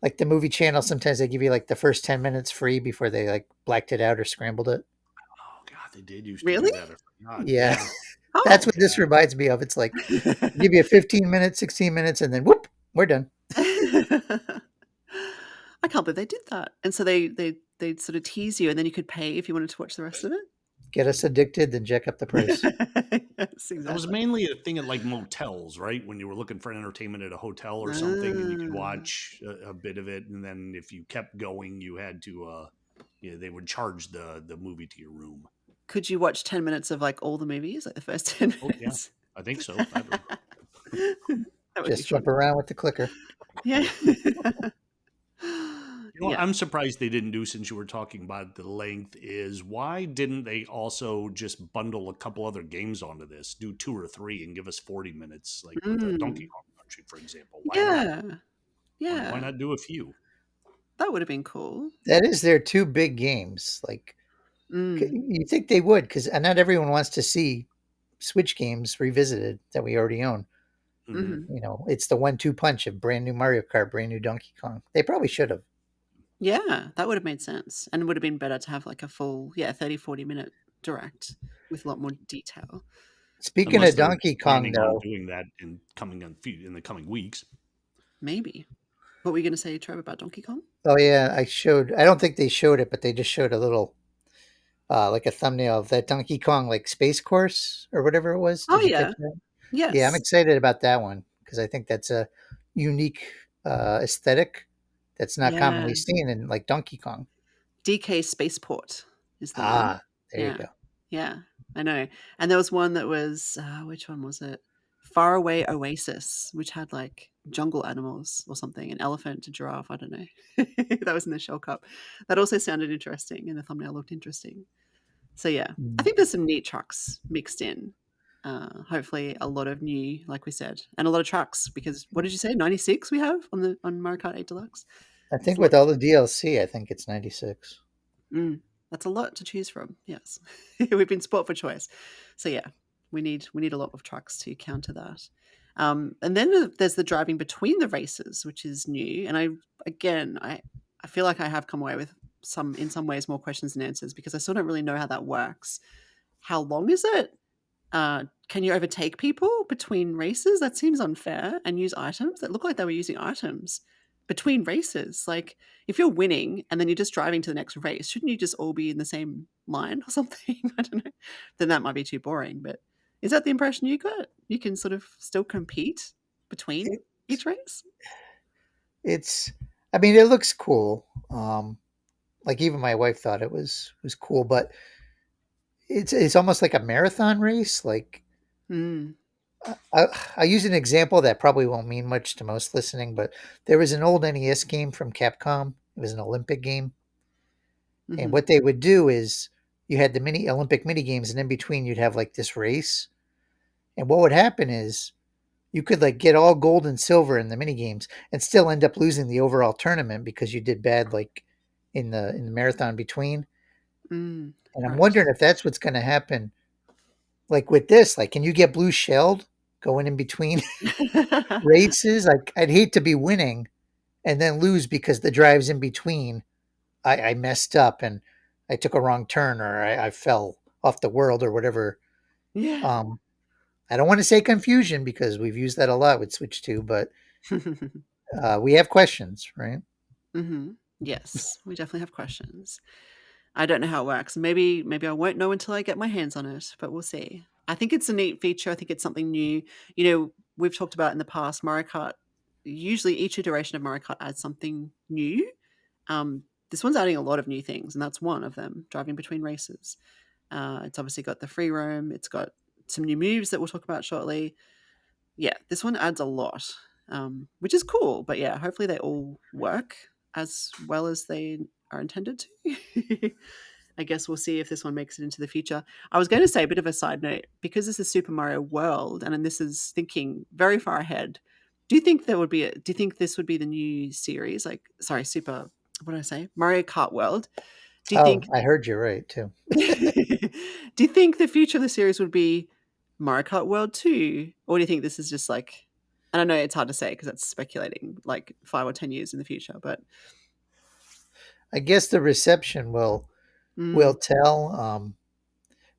like the movie channel, sometimes they give you like the first 10 minutes free before they like blacked it out or scrambled it. Oh God, they did used to do Really? that. I forgot. Yeah, Yeah. that's Oh. what this reminds me of. It's like give you 15 minutes, 16 minutes, and then whoop, we're done. I can't believe they did that. And so they sort of tease you, and then you could pay if you wanted to watch the rest of it. Get us addicted, then jack up the price. Yes, That was exactly. mainly a thing at like motels, right? When you were looking for entertainment at a hotel or something, and you could Ah. watch a bit of it, and then if you kept going, you had to, they would charge the movie to your room. Could you watch 10 minutes of like all the movies, like the first 10 Oh yeah, minutes? I think so. That would be Just jump fun. around with the clicker. Yeah. You know what Yeah. I'm surprised they didn't do, since you were talking about the length, is why didn't they also just bundle a couple other games onto this, do 2 or 3, and give us 40 minutes, like with Donkey Mm. Kong Country, for example? Why not? Yeah. Why Yeah. not do a few? That would have been cool. That is their two big games. Like Mm. you think they would, because not everyone wants to see Switch games revisited that we already own. Hmm. Mhm. You know, it's the 1-2 punch of brand new Mario Kart, brand new Donkey Kong. They probably should have. Yeah, that would have made sense, and it would have been better to have like a full, 30, 40-minute direct with a lot more detail. Speaking Unless of they're Donkey Kong, planning on though, doing that in the coming weeks. Maybe. What were you gonna say, Trev, about Donkey Kong? oh yeah, I don't think they showed it, but they just showed a little, like a thumbnail of that Donkey Kong like space course or whatever it was. Oh, Did you yeah. catch that? Yeah, I'm Yes. excited about that one because I think that's a unique aesthetic that's not Yeah. commonly seen in like Donkey Kong. DK Spaceport is the name. Ah, there you Yeah. go. Yeah, I know. And there was one that was, which one was it? Faraway Oasis, which had like jungle animals or something, an elephant, a giraffe, I don't know. That was in the Shell Cup. That also sounded interesting, and the thumbnail looked interesting. So yeah, I Mm. think there's some neat trucks mixed in. Hopefully a lot of new, like we said, and a lot of trucks because what did you say? 96 we have on Mario Kart 8 Deluxe. I It's think a lot. with all the DLC, I think it's 96. Mm, that's a lot to choose from. Yes, we've been sport for choice. So yeah, we need a lot of trucks to counter that. And then there's the driving between the races, which is new. And I feel like I have come away with in some ways more questions than answers because I still don't really know how that works. How long is it? Can you overtake people between races? That seems unfair. And use items that look like they were using items between races. Like, if you're winning and then you're just driving to the next race, shouldn't you just all be in the same line or something? I don't know. Then that might be too boring. But is that the impression you got? You can sort of still compete between It, each race? it's I mean, it looks cool. Like even my wife thought it was cool, but it's almost like a marathon race. Like Mm. I use an example that probably won't mean much to most listening, but there was an old NES game from Capcom. It was an Olympic game, and Mhm. what they would do is you had the mini Olympic mini games, and in between you'd have like this race. And what would happen is you could like get all gold and silver in the mini games and still end up losing the overall tournament because you did bad like in the marathon between. Mm. And I'm Right. wondering if that's what's going to happen like with this. Like, can you get blue shelled going in between races? Like, I'd hate to be winning and then lose because the drives in between I messed up and I took a wrong turn or I fell off the world or whatever. Yeah. Um, I don't want to say confusion because we've used that a lot with Switch 2, but we have questions, right? Mhm. Yes, we definitely have questions. I don't know how it works. Maybe I won't know until I get my hands on it, but we'll see. I think it's a neat feature. I think it's something new. You know, we've talked about in the past Mario Kart. Usually, each iteration of Mario Kart adds something new. This one's adding a lot of new things, and that's one of them: driving between races. It's obviously got the free roam. It's got some new moves that we'll talk about shortly. Yeah, this one adds a lot, which is cool. But yeah, hopefully they all work as well as they are intended to. I guess we'll see if this one makes it into the future. I was going to say a bit of a side note because this is Super Mario World, and this is thinking very far ahead. Do you think this would be the new series? Like, sorry, Super. What did I say? Mario Kart World. Do you Oh, think? I heard you right too. Do you think the future of the series would be Mario Kart World 2? Or do you think this is just like, I don't know, it's hard to say because that's speculating like 5 or 10 years in the future, but I guess the reception will mm, tell.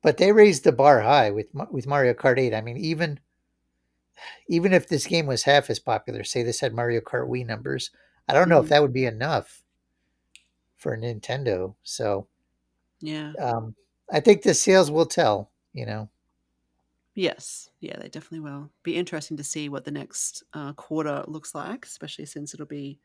But they raised the bar high with Mario Kart 8. I mean, even if this game was half as popular, say this had Mario Kart Wii numbers, I don't know if mm, that would be enough for Nintendo. So yeah. um, I think the sales will tell. Yes. Yeah, they definitely will. Be interesting to see what the next quarter looks like, especially since it'll be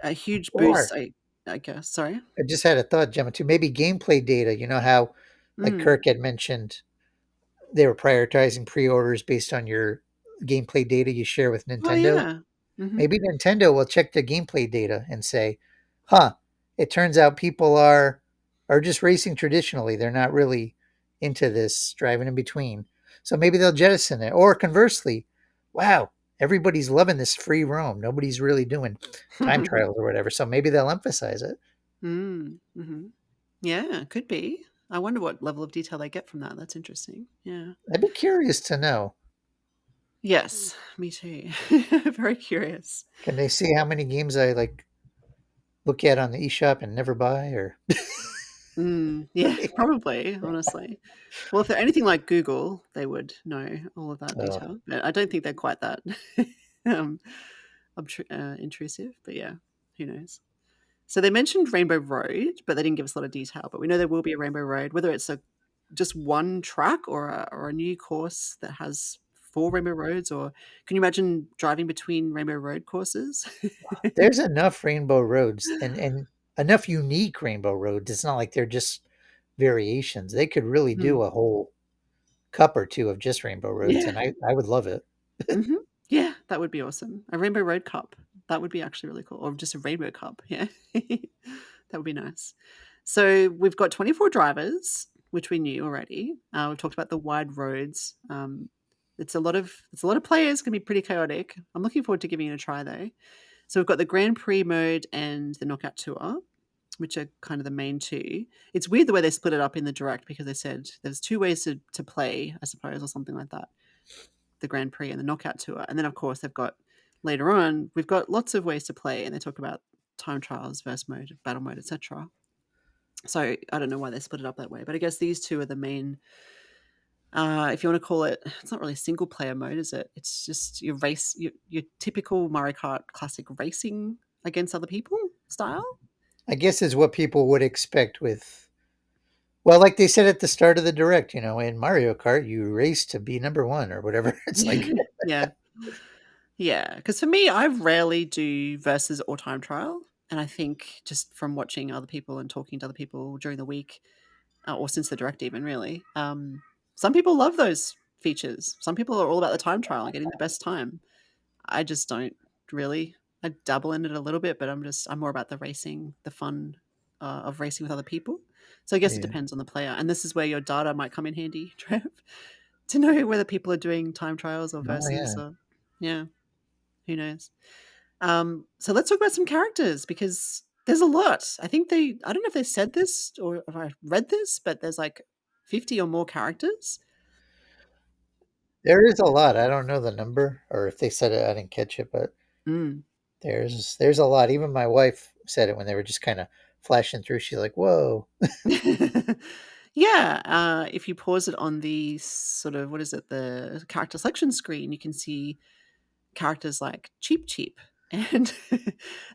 a huge boost, Or I guess. Sorry. I just had a thought, Gemma, too. Maybe gameplay data. You know how, like Mm. Kirk had mentioned, they were prioritizing pre-orders based on your gameplay data you share with Oh, Nintendo. yeah. Hmm. Maybe Nintendo will check the gameplay data and say, "Huh, it turns out people are just racing traditionally. They're not really into this driving in between." So maybe they'll jettison it. Or conversely, wow, everybody's loving this free roam. Nobody's really doing time trials or whatever. So maybe they'll emphasize it. Mm. Hmm. Yeah, could be. I wonder what level of detail they get from that. That's interesting. Yeah. I'd be curious to know. Yes, me too. Very curious. Can they see how many games I like look at on the eShop and never buy or Mm, yeah, probably, honestly. Well, if they're anything like Google, they would know all of that uh, detail. But I don't think they're quite that um, intrusive. But yeah, who knows? So they mentioned Rainbow Road, but they didn't give us a lot of detail. But we know there will be a Rainbow Road, whether it's a just one track or a new course that has four Rainbow Roads, or can you imagine driving between Rainbow Road courses? there's enough rainbow roads and enough unique rainbow roads. It's not like they're just variations. They could really Hmm. do a whole cup or two of just rainbow roads, Yeah. and I would love it. Mhm. Yeah, that would be awesome. A Rainbow Road Cup. That would be actually really cool. Or just a Rainbow Cup, yeah. That would be nice. So we've got 24 drivers, which we knew already. We've talked about the wide roads. It's a lot of players, can be pretty chaotic. I'm looking forward to giving it a try though. So we've got the Grand Prix mode and the Knockout Tour, which are kind of the main two. It's weird the way they split it up in the direct because they said there's two ways to play, I suppose, or something like that, the Grand Prix and the Knockout Tour. And then, of course, they've got later on, we've got lots of ways to play, and they talk about time trials, verse mode, battle mode, etc. So I don't know why they split it up that way, but I guess these two are the main. If you want to call it, it's not really single player mode, is it? It's just your typical Mario Kart classic racing against other people style. I guess is what people would expect with. Well, like they said at the start of the direct, in Mario Kart, you race to be number one or whatever. It's like, Yeah, Yeah, because for me, I rarely do versus or time trial, and I think just from watching other people and talking to other people during the week, or since the direct even really, some people love those features. Some people are all about the time trial and getting the best time. I just don't really. I dabble in it a little bit, but I'm more about the racing, the fun of racing with other people. So I guess it Yeah. depends on the player, and this is where your data might come in handy, Trev, to know whether people are doing time trials or Oh versus, yeah. or yeah, who knows. So let's talk about some characters because there's a lot. I don't know if they said this or if I read this, but there's like 50 or more characters. There is a lot. I don't know the number, or if they said it, I didn't catch it, but Mm. there's a lot. Even my wife said it when they were just kind of flashing through. She's like, "Whoa." Yeah, if you pause it on the sort of, what is it, the character selection screen, you can see characters like Cheap Cheap. And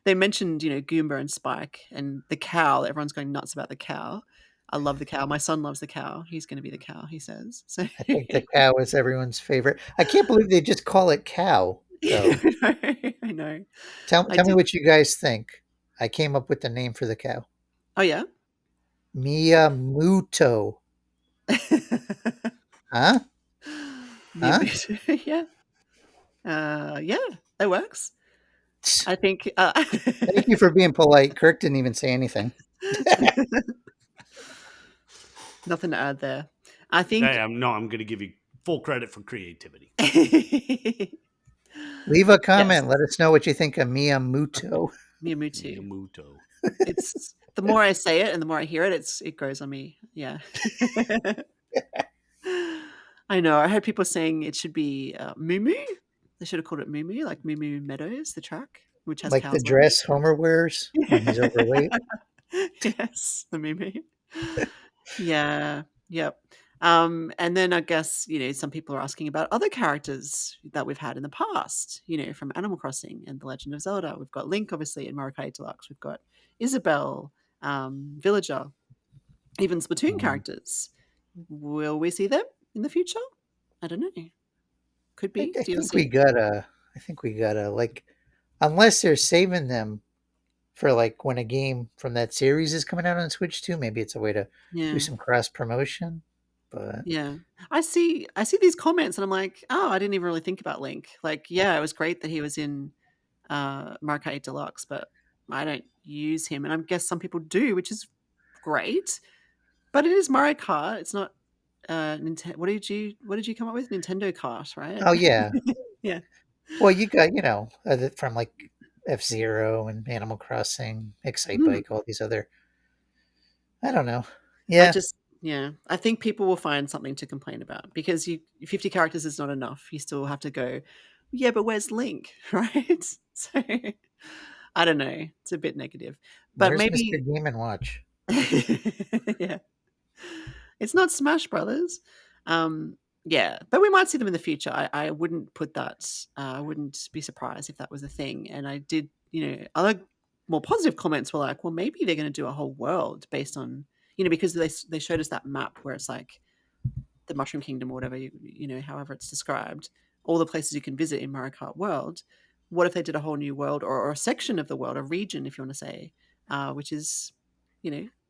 they mentioned, Goomba and Spike and the cow. Everyone's going nuts about the cow. I love the cow. My son loves the cow. He's going to be the cow, he says. So I think the cow is everyone's favorite. I can't believe they just call it cow, though. I know. I Tell me did. what you guys think. I came up with the name for the cow. Oh, yeah? Miyamoto. Huh? Huh? Yeah. Yeah, that works. I think, Thank you for being polite. Kirk didn't even say anything. nothing to add there. I think I'm going to give you full credit for creativity. Leave a yes, comment. Let us know what you think of Miyamoto. Miyamoto. Miyamoto. It's the more I say it and the more I hear it, it grows on me. Yeah. I know. I heard people saying it should be Moo Moo. They should have called it Moo Moo, like Moo Moo Meadows, the track, which has Like the cows on dress Homer wears when he's overweight. it. Yes, the Moo Moo. Yeah. Yep. And then I guess, some people are asking about other characters that we've had in the past, from Animal Crossing and The Legend of Zelda. We've got Link, obviously, in Mario Kart Deluxe. We've got Isabelle, Villager, even Splatoon Um, characters. Will we see them in the future? I don't know. Could be I think we DLC. gotta. I think we gotta like, unless they're saving them for like when a game from that series is coming out on Switch too. Maybe it's a way to do Yeah. some cross promotion. But Yeah. I see these comments and I'm like, "Oh, I didn't even really think about Link." Like, yeah, it was great that he was in Mario Kart Deluxe, but I don't use him, and I guess some people do, which is great. But it is Mario Kart. It's not Nintendo. What did you come up with? Nintendo Kart, right? oh yeah, Yeah. well you got from like F-Zero and Animal Crossing, Excite Mm. Bike, all these other. I don't know. I Yeah, just yeah, I think people will find something to complain about because 50 characters is not enough. You still have to go, yeah, but where's Link, right? So I don't know. It's a bit negative, but there's Mr. maybe Game and Watch. yeah. It's not Smash Brothers. Um, yeah, but we might see them in the future. I wouldn't put that. I wouldn't be surprised if that was a thing. And I did, other more positive comments were like, well, maybe they're going to do a whole world based on, because they showed us that map where it's like the Mushroom Kingdom or whatever, however it's described, all the places you can visit in Mario Kart World. What if they did a whole new world or a section of the world, a region, if you want to say, which is,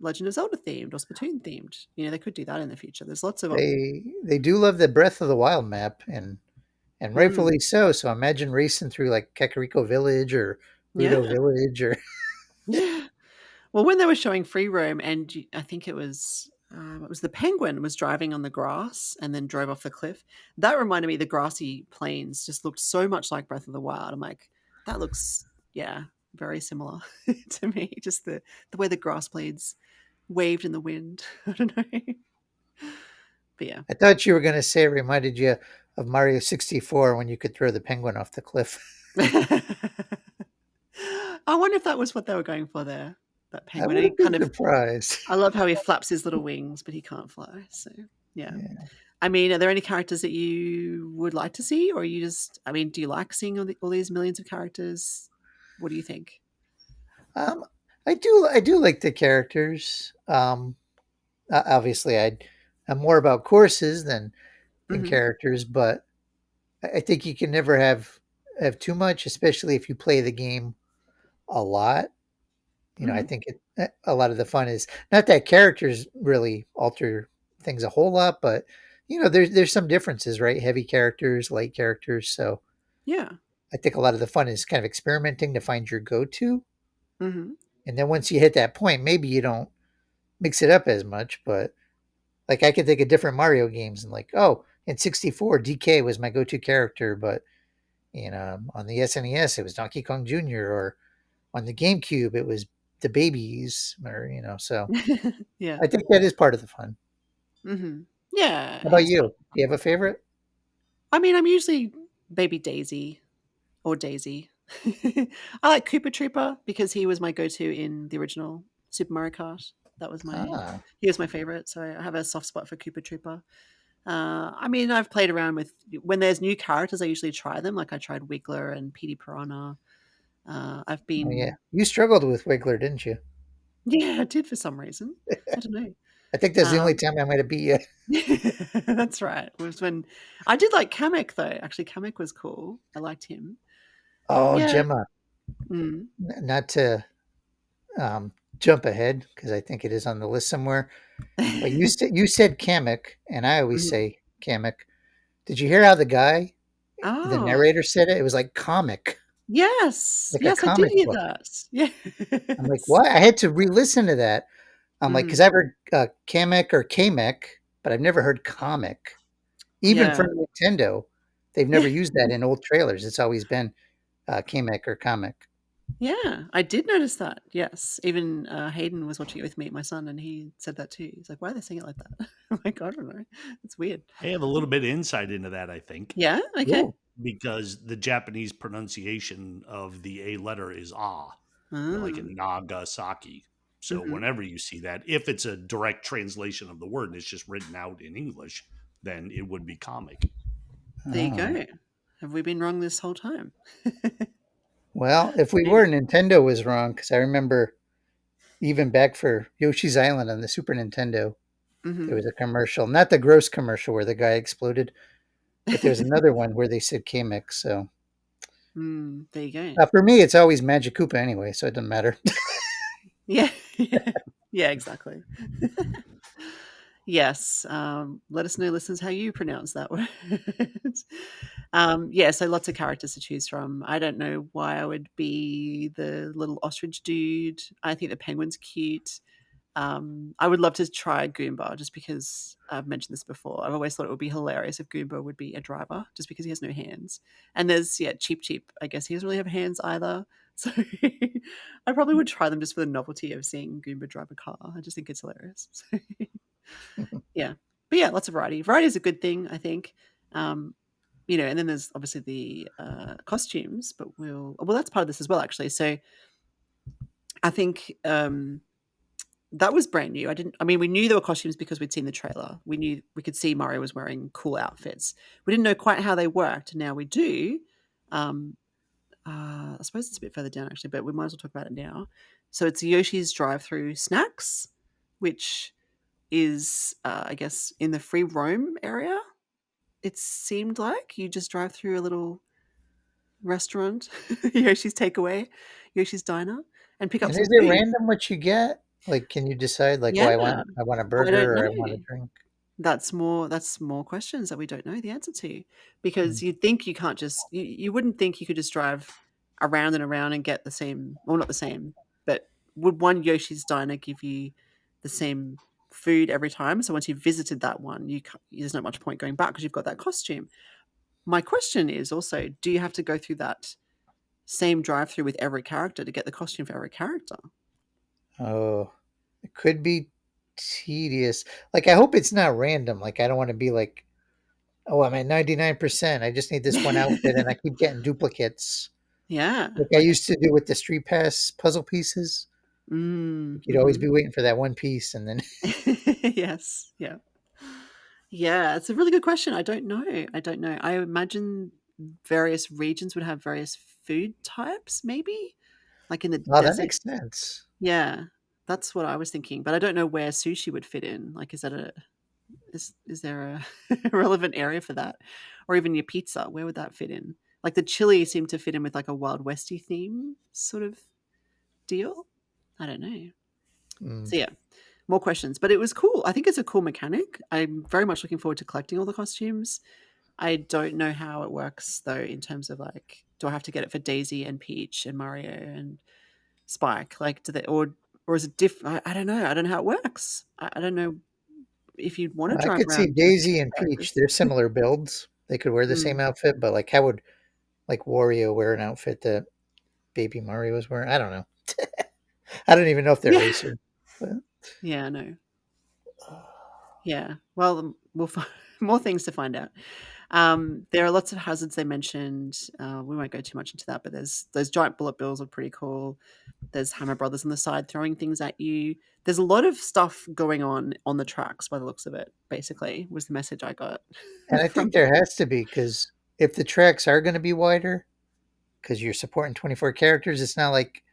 Legend of Zelda themed or Splatoon themed? They could do that in the future. There's lots of They do love the Breath of the Wild map, and mm, rightfully so. So imagine racing through like Kakariko Village or yeah. Rudo Village or Yeah. Well, when they were showing free roam, and I think it was the penguin was driving on the grass and then drove off the cliff. That reminded me the grassy plains just looked so much like Breath of the Wild. I'm like, that looks yeah, very similar to me. Just the way the grass blades waved in the wind. I don't know, but yeah. I thought you were going to say it reminded you of Mario 64 when you could throw the penguin off the cliff. I wonder if that was what they were going for there. That I penguin. would He have been kind of. surprised. I love how he flaps his little wings, but he can't fly. So yeah. Yeah. I mean, are there any characters that you would like to see, or you just? I mean, do you like seeing all these millions of characters? What do you think? Um, I do like the characters. Obviously, I'm more about courses than Hmm. characters, but I think you can never have have too much, especially if you play the game a lot. I Mhm. think a lot of the fun is not that characters really alter things a whole lot, but there's some differences, right? Heavy characters, light characters. So Yeah. I think a lot of the fun is kind of experimenting to find your go-to, Mhm. and then once you hit that point, maybe you don't mix it up as much. But like I could think of different Mario games and like, oh, in 64, DK was my go-to character, but on the SNES it was Donkey Kong Jr. or on the GameCube it was the babies, or so Yeah. I think that is part of the fun. Mhm. Yeah, How it about is you? fun. Do you have a favorite? I mean, I'm usually Baby Daisy or Daisy. I like Koopa Trooper because he was my go-to in the original Super Mario Kart. That was my Ah, he was my favorite, so I have a soft spot for Koopa Trooper. I mean, I've played around with when there's new characters, I usually try them. Like I tried Wiggler and Petey Piranha. I've oh yeah. been You struggled with Wiggler, didn't you? yeah, I did for some reason. I don't know. I think that's the only Um, time I might have beat you. that's right. It was when I did like Kamek though. Actually, Kamek was cool. I liked him. Oh, Yeah. Jemma. Mm. Not to um, jump ahead because I think it is on the list somewhere. But you said Kamek, and I always Mhm. say Kamek. Did you hear how the Oh, narrator said it? It was like comic, yes. like a Yes, I did comic hear book. that. I'm like, Yes. what? I had to re-listen to that. I'm like, because Mhm. I've heard Kamek or Kamek, but I've never heard comic. Even Yeah. from Nintendo, they've never used that in old trailers. It's always been Kamek or comic. Yeah, I did notice that. Yes. Even Hayden was watching it with me, my son, and he said that too. He's like, "Why are they saying it like that?" I'm like, "I don't know. It's weird." I have a little bit of insight into that, I think, Yeah. Okay. Ooh, because the Japanese pronunciation of the A letter is ah, like Ah. in Nagasaki. So Mhm. whenever you see that, if it's a direct translation of the word and it's just written out in English, then it would be comic. There you oh. go. Have we been wrong this whole time? Well, if we were, Maybe. Nintendo was wrong because I remember even back for Yoshi's Island on the Super Nintendo, there Mhm. was a commercial, not the gross commercial where the guy exploded, but there was another one where they said Kamek. So There you go. for me, it's always Magic Koopa anyway, so it doesn't matter. Yeah. Yeah, exactly. Yes, let us know, listeners, how you pronounce that word. Yeah, so lots of characters to choose from. I don't know why I would be the little ostrich dude. I think the penguin's cute. I would love to try Goomba just because I've mentioned this before. I've always thought it would be hilarious if Goomba would be a driver just because he has no hands. And there's, yeah, Cheep Cheep. I guess he doesn't really have hands either. So I probably would try them just for the novelty of seeing Goomba drive a car. I just think it's hilarious. So yeah. But yeah, lots of variety. Variety is a good thing, I think. Um, and then there's obviously the costumes, but well, that's part of this as well, actually. So I think that was brand new. I mean, we knew there were costumes because we'd seen the trailer. We knew we could see Mario was wearing cool outfits. We didn't know quite how they worked. Now we do. Um, I suppose it's a bit further down actually, but we might as well talk about it now. So it's Yoshi's drive-through snacks, which is, I guess, in the free roam area. It seemed like you just drive through a little restaurant, Yoshi's Takeaway, Yoshi's Diner, and pick up And some is it food. random what you get? Like, can you decide like, oh, Yeah, I want a I don't burger or I want a know. drink? That's more questions that we don't know the answer to, Hmm. because you'd think you can't just you wouldn't think you could just drive around and around and get the same, well, not the same, but would one Yoshi's Diner give you the same food every time? So once you've visited that one, there's not much point going back because you've got that costume. My question is also, do you have to go through that same drive-through with every character to get the costume for every character? Oh, it could be tedious. Like, I hope it's not random. Like, I don't want to be like, oh, I'm at 99%. I just need this one outfit and I keep getting duplicates. Yeah, Like I like used to do with the Street Pass puzzle pieces. You'd always mhm. be waiting for that one piece, and then Yes, yeah. Yeah, it's a really good question. I don't know. I don't know. I imagine various regions would have various food types, maybe, like in the oh, that desert. makes sense. Yeah, that's what I was thinking, but I don't know where sushi would fit in. Like, is there a relevant area for that, or even your pizza? Where would that fit in? Like the chili seemed to fit in with like a Wild Westy theme sort of deal. I don't know. Mm. So yeah, more questions, but it was cool. I think it's a cool mechanic. I'm very much looking forward to collecting all the costumes. I don't know how it works though in terms of like, do I have to get it for Daisy and Peach and Mario and Spike? Like, do they or is it different? I don't know. I don't know how it works. I don't know if you'd want to I drive could see around with Daisy different and Peach. characters. They're similar builds. They could wear the same Mm. outfit, but like how would like Wario wear an outfit that Baby Mario was wearing? I don't know. I don't even know if they're Yeah. racers. But Yeah. No. Yeah. Well, we'll find more things to find out. There are lots of hazards they mentioned. We won't go too much into that, but there's those giant bullet bills are pretty cool. There's Hammer Brothers on the side throwing things at you. There's a lot of stuff going on the tracks by the looks of it, basically, was the message I got and I from think there has to be because if the tracks are going to be wider, because you're supporting 24 characters, it's not like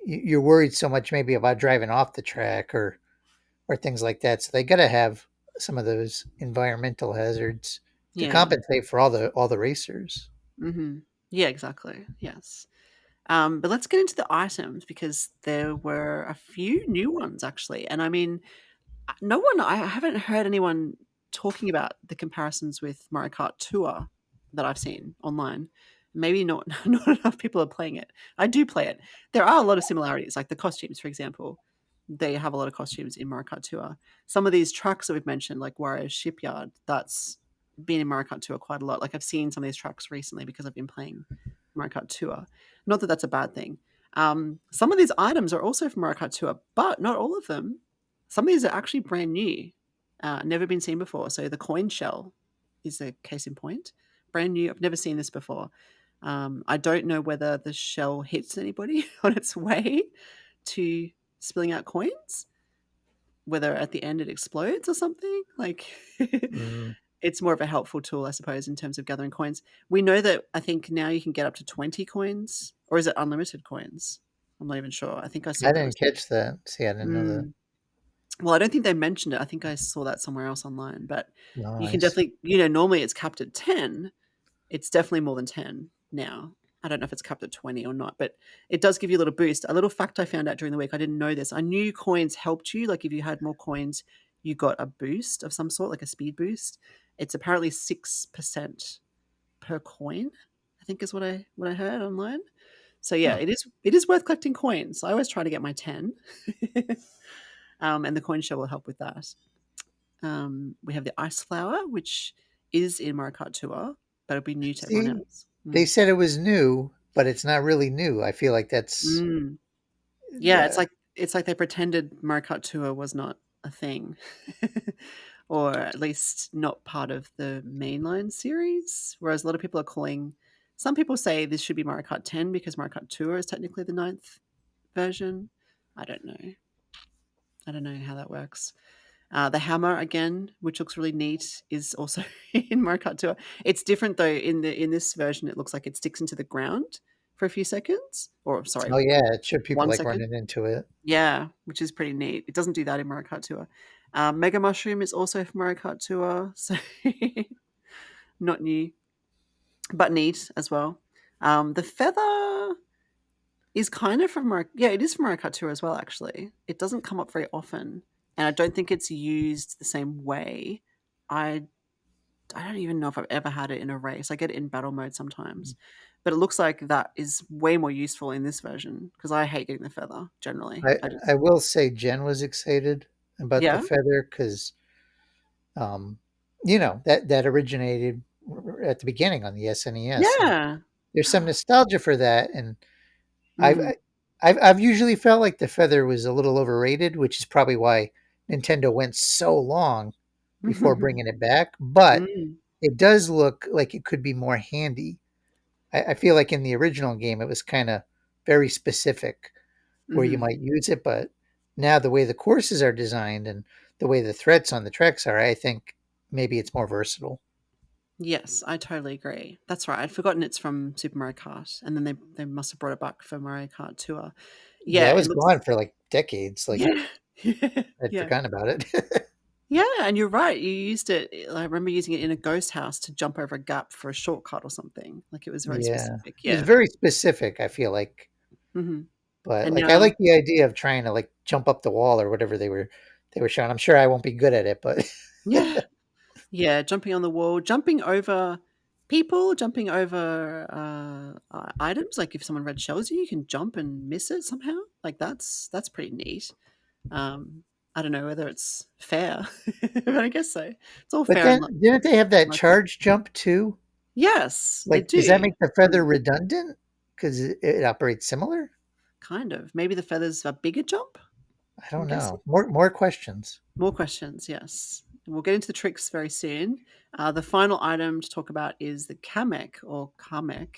you're worried so much maybe about driving off the track or things like that. So they got to have some of those environmental hazards to Yeah. compensate for all the racers. Hmm. Yeah, exactly. Yes. But let's get into the items because there were a few new ones actually. And I mean, no one, I haven't heard anyone talking about the comparisons with Mario Kart Tour that I've seen online. Maybe not, not enough people are playing it. I do play it. There are a lot of similarities, like the costumes, for example. They have a lot of costumes in Mario Kart Tour. Some of these tracks that we've mentioned, like Wario's Shipyard, that's been in Mario Kart Tour quite a lot. Like I've seen some of these tracks recently because I've been playing Mario Kart Tour. Not that that's a bad thing. Some of these items are also from Mario Kart Tour, but not all of them. Some of these are actually brand new, never been seen before. So the coin shell is a case in point. Brand new. I've never seen this before. I don't know whether the shell hits anybody on its way to spilling out coins, whether at the end it explodes or something. Like Mm. it's more of a helpful tool, I suppose, in terms of gathering coins. We know that I think now you can get up to 20 coins, or is it unlimited coins? I'm not even sure. I think I saw I that it was didn't catch that. See, I didn't know that. mm. Well, I don't think they mentioned it. I think I saw that somewhere else online, but you can Nice. definitely, normally it's capped at 10. It's definitely more than 10 now. I don't know if it's capped at 20 or not, but it does give you a little boost. A little fact I found out during the week, I didn't know this. I knew coins helped you. Like if you had more coins, you got a boost of some sort, like a speed boost. It's apparently 6% per coin, I think is what I heard online. So yeah, Huh. it is worth collecting coins. I always try to get my 10. And the coin shell will help with that. We have the ice flower, which is in Mario Kart Tour, but it'll be new to everyone See, else. they said it was new, but it's not really new. I feel like that's Mm. Yeah, uh, it's like they pretended Mario Kart Tour was not a thing, or at least not part of the mainline series. Whereas a lot of people are calling. Some people say this should be Mario Kart 10 because Mario Kart Tour is technically the ninth version. I don't know. I don't know how that works. The hammer again, which looks really neat, is also in Mario Kart Tour. It's different though. In this version, it looks like it sticks into the ground for a few seconds, or sorry, oh yeah, it showed people one like second. running into it. Yeah, which is pretty neat. It doesn't do that in Mario Kart Tour. Mega Mushroom is also from Mario Kart Tour, so not new, but neat as well. The feather is kind of from Mario, yeah, it is from Mario Kart Tour as well. Actually, it doesn't come up very often, and I don't think it's used the same way. I I don't even know if I've ever had it in a race. I get it in battle mode sometimes, but it looks like that is way more useful in this version because I hate getting the feather generally. I I just I will say Jen was excited about the yeah feather because um, that originated at the beginning on the SNES, and yeah. there's some nostalgia for that. And I've Mhm. I've usually felt like the feather was a little overrated, which is probably why Nintendo went so long before bringing it back. But Mm, it does look like it could be more handy. I feel like in the original game, it was kind of very specific where you mhm. might use it, but now the way the courses are designed and the way the threats on the tracks are, I think maybe it's more versatile. Yes, I totally agree. That's right. I'd forgotten it's from Super Mario Kart, and then they must have brought it back for Mario Kart Tour. Yeah, Yeah, it it was looks gone for like decades. Like yeah. I'd Yeah. forgotten about it. Yeah, and you're right. You used it. I remember using it in a ghost house to jump over a gap for a shortcut or something. Like it was very Yeah. specific. It was Yeah. very specific, I feel like. Hmm. But And like I now, like the idea of trying to like jump up the wall or whatever they were showing. I'm sure I won't be good at it, but yeah, yeah, jumping on the wall, jumping over people, jumping over items. Like if someone red shells you, you can jump and miss it somehow. Like that's pretty neat. Um, I don't know whether it's fair, but I guess so. It's all but fair then and didn't they have that lucky. charge jump too? Yes, they Like, does that do. make the feather Mm, redundant? Because it operates similar? kind of. Maybe the feathers a bigger jump. I I'm don't guessing. know. More questions. More questions, yes. We'll get into the tricks very soon. The final item to talk about is the kamek or kamek.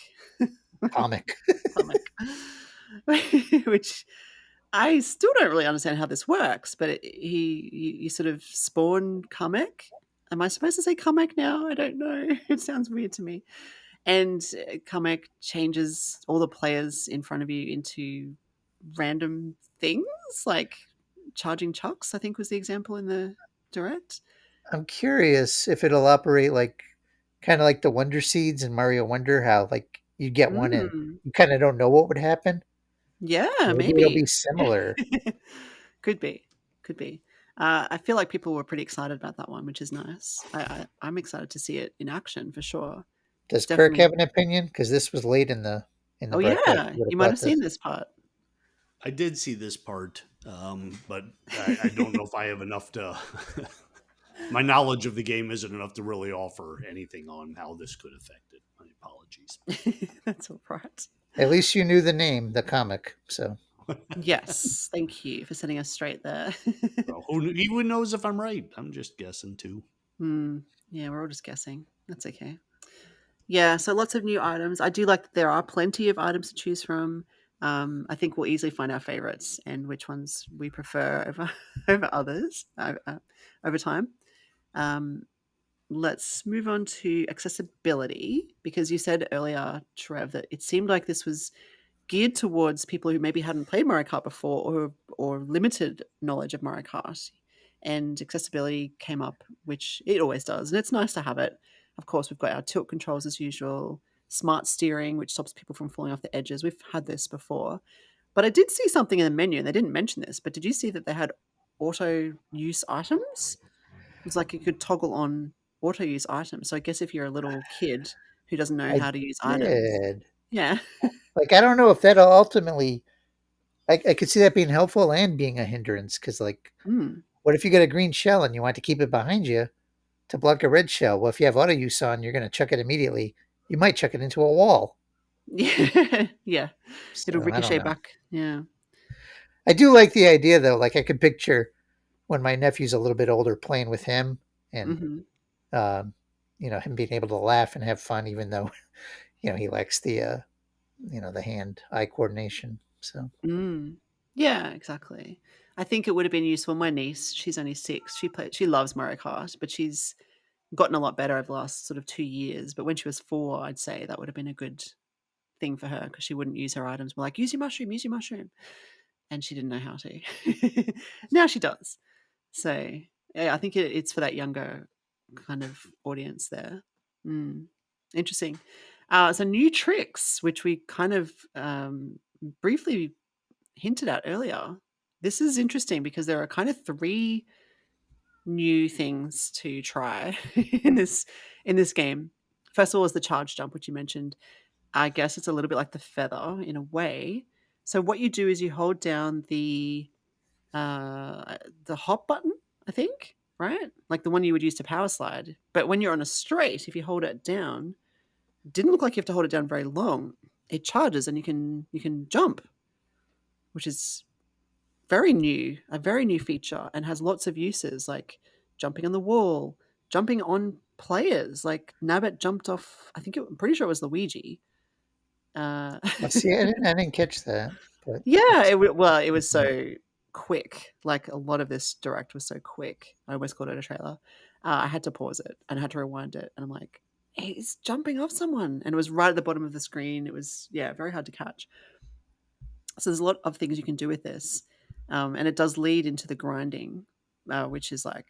Comic. Kamek. Which I still don't really understand how this works, but you sort of spawn kamek. Am I supposed to say kamek now? I don't know. It sounds weird to me. And kamek changes all the players in front of you into random things, like charging chucks, I think was the example in the direct. I'm curious if it'll operate like kind of like the Wonder Seeds in Mario Wonder, how like you get one and Mm, you kind of don't know what would happen. yeah, Maybe it'll maybe. be similar. Could be. Could be. I feel like people were pretty excited about that one, which is nice. I'm excited to see it in action for sure. It's Does Kirk definitely. have an opinion? Because this was late in the Oh broadcast. yeah, He would you have might caught have seen this. this part. I did see this part, but I don't know if I have enough to. My knowledge of the game isn't enough to really offer anything on how this could affect it. My apologies. That's all right. At least you knew the name, the comic. So Yes, thank you for setting us straight there. Well, who even knows if I'm right? I'm just guessing too. Hmm. Yeah, we're all just guessing. That's okay. Yeah, so lots of new items. I do like that there are plenty of items to choose from. I think we'll easily find our favorites and which ones we prefer over over others over time. Um, let's move on to accessibility because you said earlier, Trev, that it seemed like this was geared towards people who maybe hadn't played Mario Kart before or limited knowledge of Mario Kart. And accessibility came up, which it always does, and it's nice to have it. Of course, we've got our tilt controls as usual, smart steering, which stops people from falling off the edges. We've had this before. But I did see something in the menu, and they didn't mention this, but did you see that they had auto use items? It was like you could toggle on auto use items. So I guess if you're a little kid who doesn't know I how to use items, did. yeah. Like I don't know if that'll ultimately. I could see that being helpful and being a hindrance because like, Mm. what if you get a green shell and you want to keep it behind you to block a red shell? Well, if you have auto use on, you're going to chuck it immediately. You might chuck it into a wall. Yeah, yeah. It'll So I don't ricochet know. back. Yeah. I do like the idea though. Like I could picture when my nephew's a little bit older playing with him and Mhm. um, him being able to laugh and have fun, even though he lacks the hand-eye coordination. So Mm. Yeah, exactly. I think it would have been useful. My niece, she's only 6. She loves Mario Kart, but she's gotten a lot better over the last sort of 2 years. But when she was 4, I'd say that would have been a good thing for her because she wouldn't use her items. We're like, use your mushroom," and she didn't know how to. Now she does. So, yeah, I think it's for that younger kind of audience there. Mm. Interesting. So new tricks, which we kind of briefly hinted at earlier. This is interesting because there are kind of 3 new things to try in this game. First of all is the charge jump, which you mentioned. I guess it's a little bit like the feather in a way. So what you do is you hold down the hop button, I think, right? Like the one you would use to power slide. But when you're on a straight, if you hold it down, it didn't look like you have to hold it down very long. It charges and you can jump, which is a very new feature and has lots of uses like jumping on the wall, jumping on players. Like Nabbit jumped off, I'm pretty sure it was Luigi. Uh, see, I didn't catch that, but yeah, it's well, it was so quick. Like a lot of this direct was so quick. I almost called it a trailer. I had to pause it and I had to rewind it. And I'm like, hey, he's jumping off someone. And it was right at the bottom of the screen. It was, yeah, very hard to catch. So there's a lot of things you can do with this. And it does lead into the grinding, which is like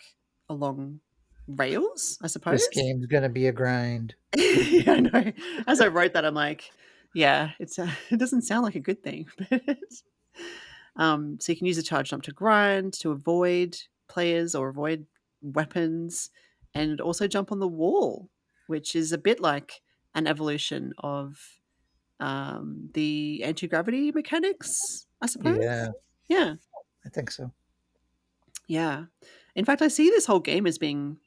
along rails, I This suppose. game's gonna be a grind. Yeah, I know. As I wrote that, I'm like, yeah, it doesn't sound like a good thing. But so you can use a charge jump to grind, to avoid players or avoid weapons, and also jump on the wall, which is a bit like an evolution of the anti gravity mechanics, I suppose. Yeah, Yeah, I think so. yeah. In fact, I see this whole game as being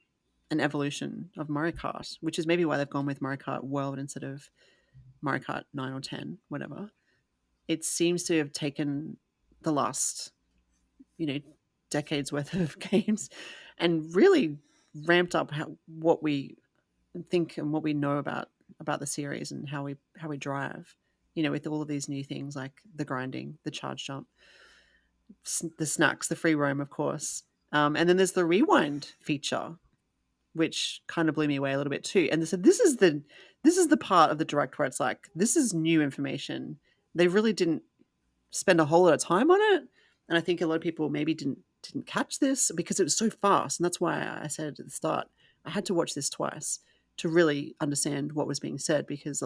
an evolution of Mario Kart, which is maybe why they've gone with Mario Kart World instead of Mario Kart 9 or 10, whatever. It seems to have taken the last, you know, decades worth of games and really ramped up what we think and what we know about the series and how we drive. With all of these new things like the grinding, the charge jump, the snacks, the free roam, of course. And then there's the rewind feature, which kind of blew me away a little bit too. And so this is the part of the direct where it's like this is new information. They really didn't spend a whole lot of time on it, and I think a lot of people maybe didn't catch this because it was so fast. And that's why I said at the start I had to watch this twice to really understand what was being said, because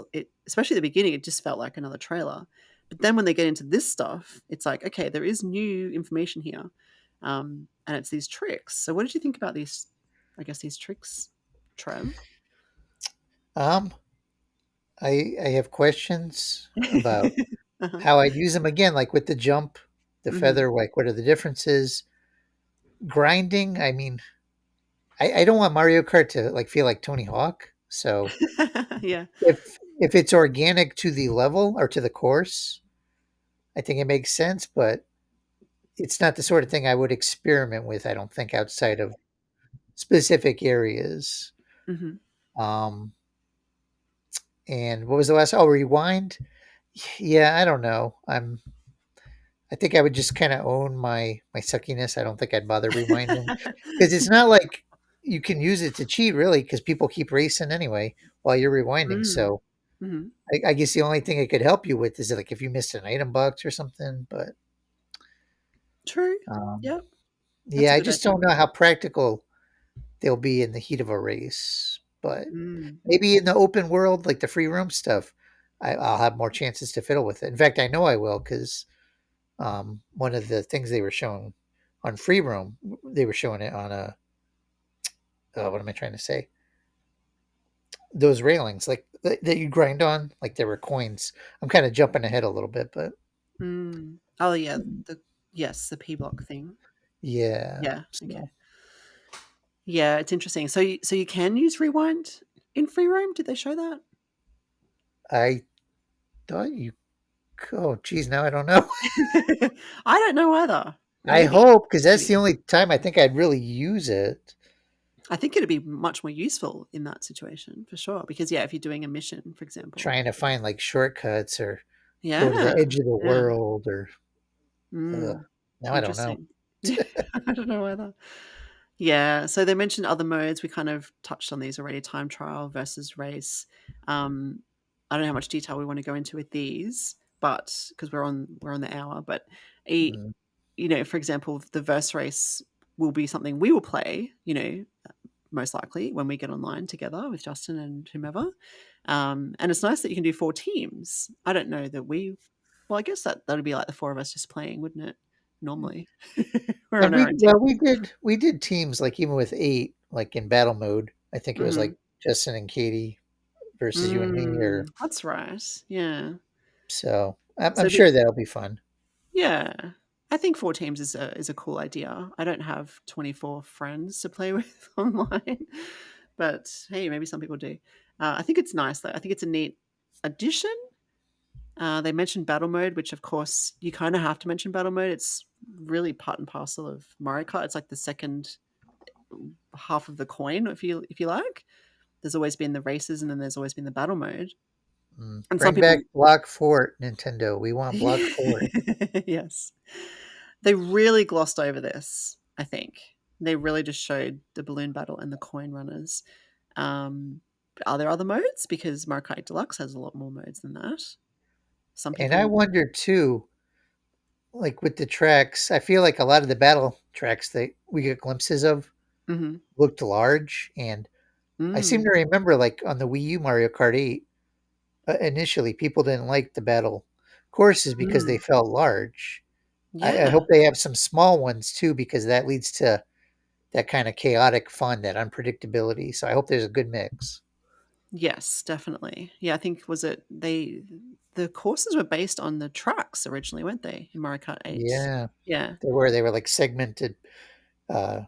especially at the beginning, it just felt like another trailer. But then when they get into this stuff, it's like, okay, there is new information here, and it's these tricks. So what did you think about these? I guess these tricks, Trev. Um, I have questions about Uh-huh. how I'd use them again, like with the jump, the Hmm. feather. Like, what are the differences? Grinding. I mean, I don't want Mario Kart to like feel like Tony Hawk. So Yeah. if it's organic to the level or to the course, I think it makes sense. But it's not the sort of thing I would experiment with. I don't think outside of specific areas. Hmm. Um, and what was the last? Oh, rewind. Yeah, I don't know. I think I would just kind of own my suckiness. I don't think I'd bother rewinding because it's not like you can use it to cheat really because people keep racing anyway while you're rewinding. Mm. So Hmm. I guess the only thing it could help you with is like if you missed an item box or something. But True. um, Yep. That's yeah, a I good just idea. don't know how practical they'll be in the heat of a race. But Mm. maybe in the open world, like the free roam stuff, I'll have more chances to fiddle with it. In fact, I know I will because one of the things they were showing on free roam, they were showing it on a what am I trying to say? Those railings, like that you grind on, like there were coins. I'm kind of jumping ahead a little bit, but Mm. Oh yeah, the P block thing. yeah. Yeah. Okay. So Yeah, it's interesting. So you can use rewind in free roam. Did they show that? I thought you. Oh, geez, now I don't know. I don't know either. I Maybe. hope because that's the Maybe. only time I think I'd really use it. I think it'd be much more useful in that situation for sure. Because yeah, if you're doing a mission, for example. Trying to find like shortcuts or go to the Yeah. edge of the Yeah. world or Mm. now I don't know. Interesting. I don't know either. Yeah, so they mentioned other modes. We kind of touched on these already: time trial versus race. Um, I don't know how much detail we want to go into with these, but because we're on the hour. But a, Mm. for example, the verse race will be something we will play. Most likely when we get online together with Justin and whomever. And it's nice that you can do 4 teams. I don't know that we. Well, I guess that'd be like the four of us just playing, wouldn't it? Normally, we're And on our we own team. well we did teams like even with 8 like in battle mode. I think it was Hmm. like Justin and Katie versus you and me or That's right. Yeah. so I'm So sure that'll be fun. yeah, I think 4 teams is a cool idea. I don't have 24 friends to play with online, but hey, maybe some people do. I think it's nice though. I think it's a neat addition. They mentioned battle mode, which of course you kind of have to mention battle mode. It's really part and parcel of Mario Kart. It's like the second half of the coin, if you like. There's always been the races, and then there's always been the battle mode. And some Bring back people, Block Fort, Nintendo. We want Block Fort. yes, they really glossed over this. I think they really just showed the balloon battle and the coin runners. Um, are there other modes? Because Mario Kart Deluxe has a lot more modes than that. Some And I people, wonder too, like with the tracks, I feel like a lot of the battle tracks that we get glimpses of, Mhm. looked large, and I seem to Mm. remember, like, on the Wii U Mario Kart 8, initially, people didn't like the battle courses because they Mm. felt large. I Yeah. hope they have some small ones too, because that leads to that kinda chaotic fun, that unpredictability, so I hope there's a good mix. Yes, definitely. Yeah, I think was it the courses were based on the tracks originally, weren't they, in Mario Kart 8? Yeah, Yeah. they were, like, segmented,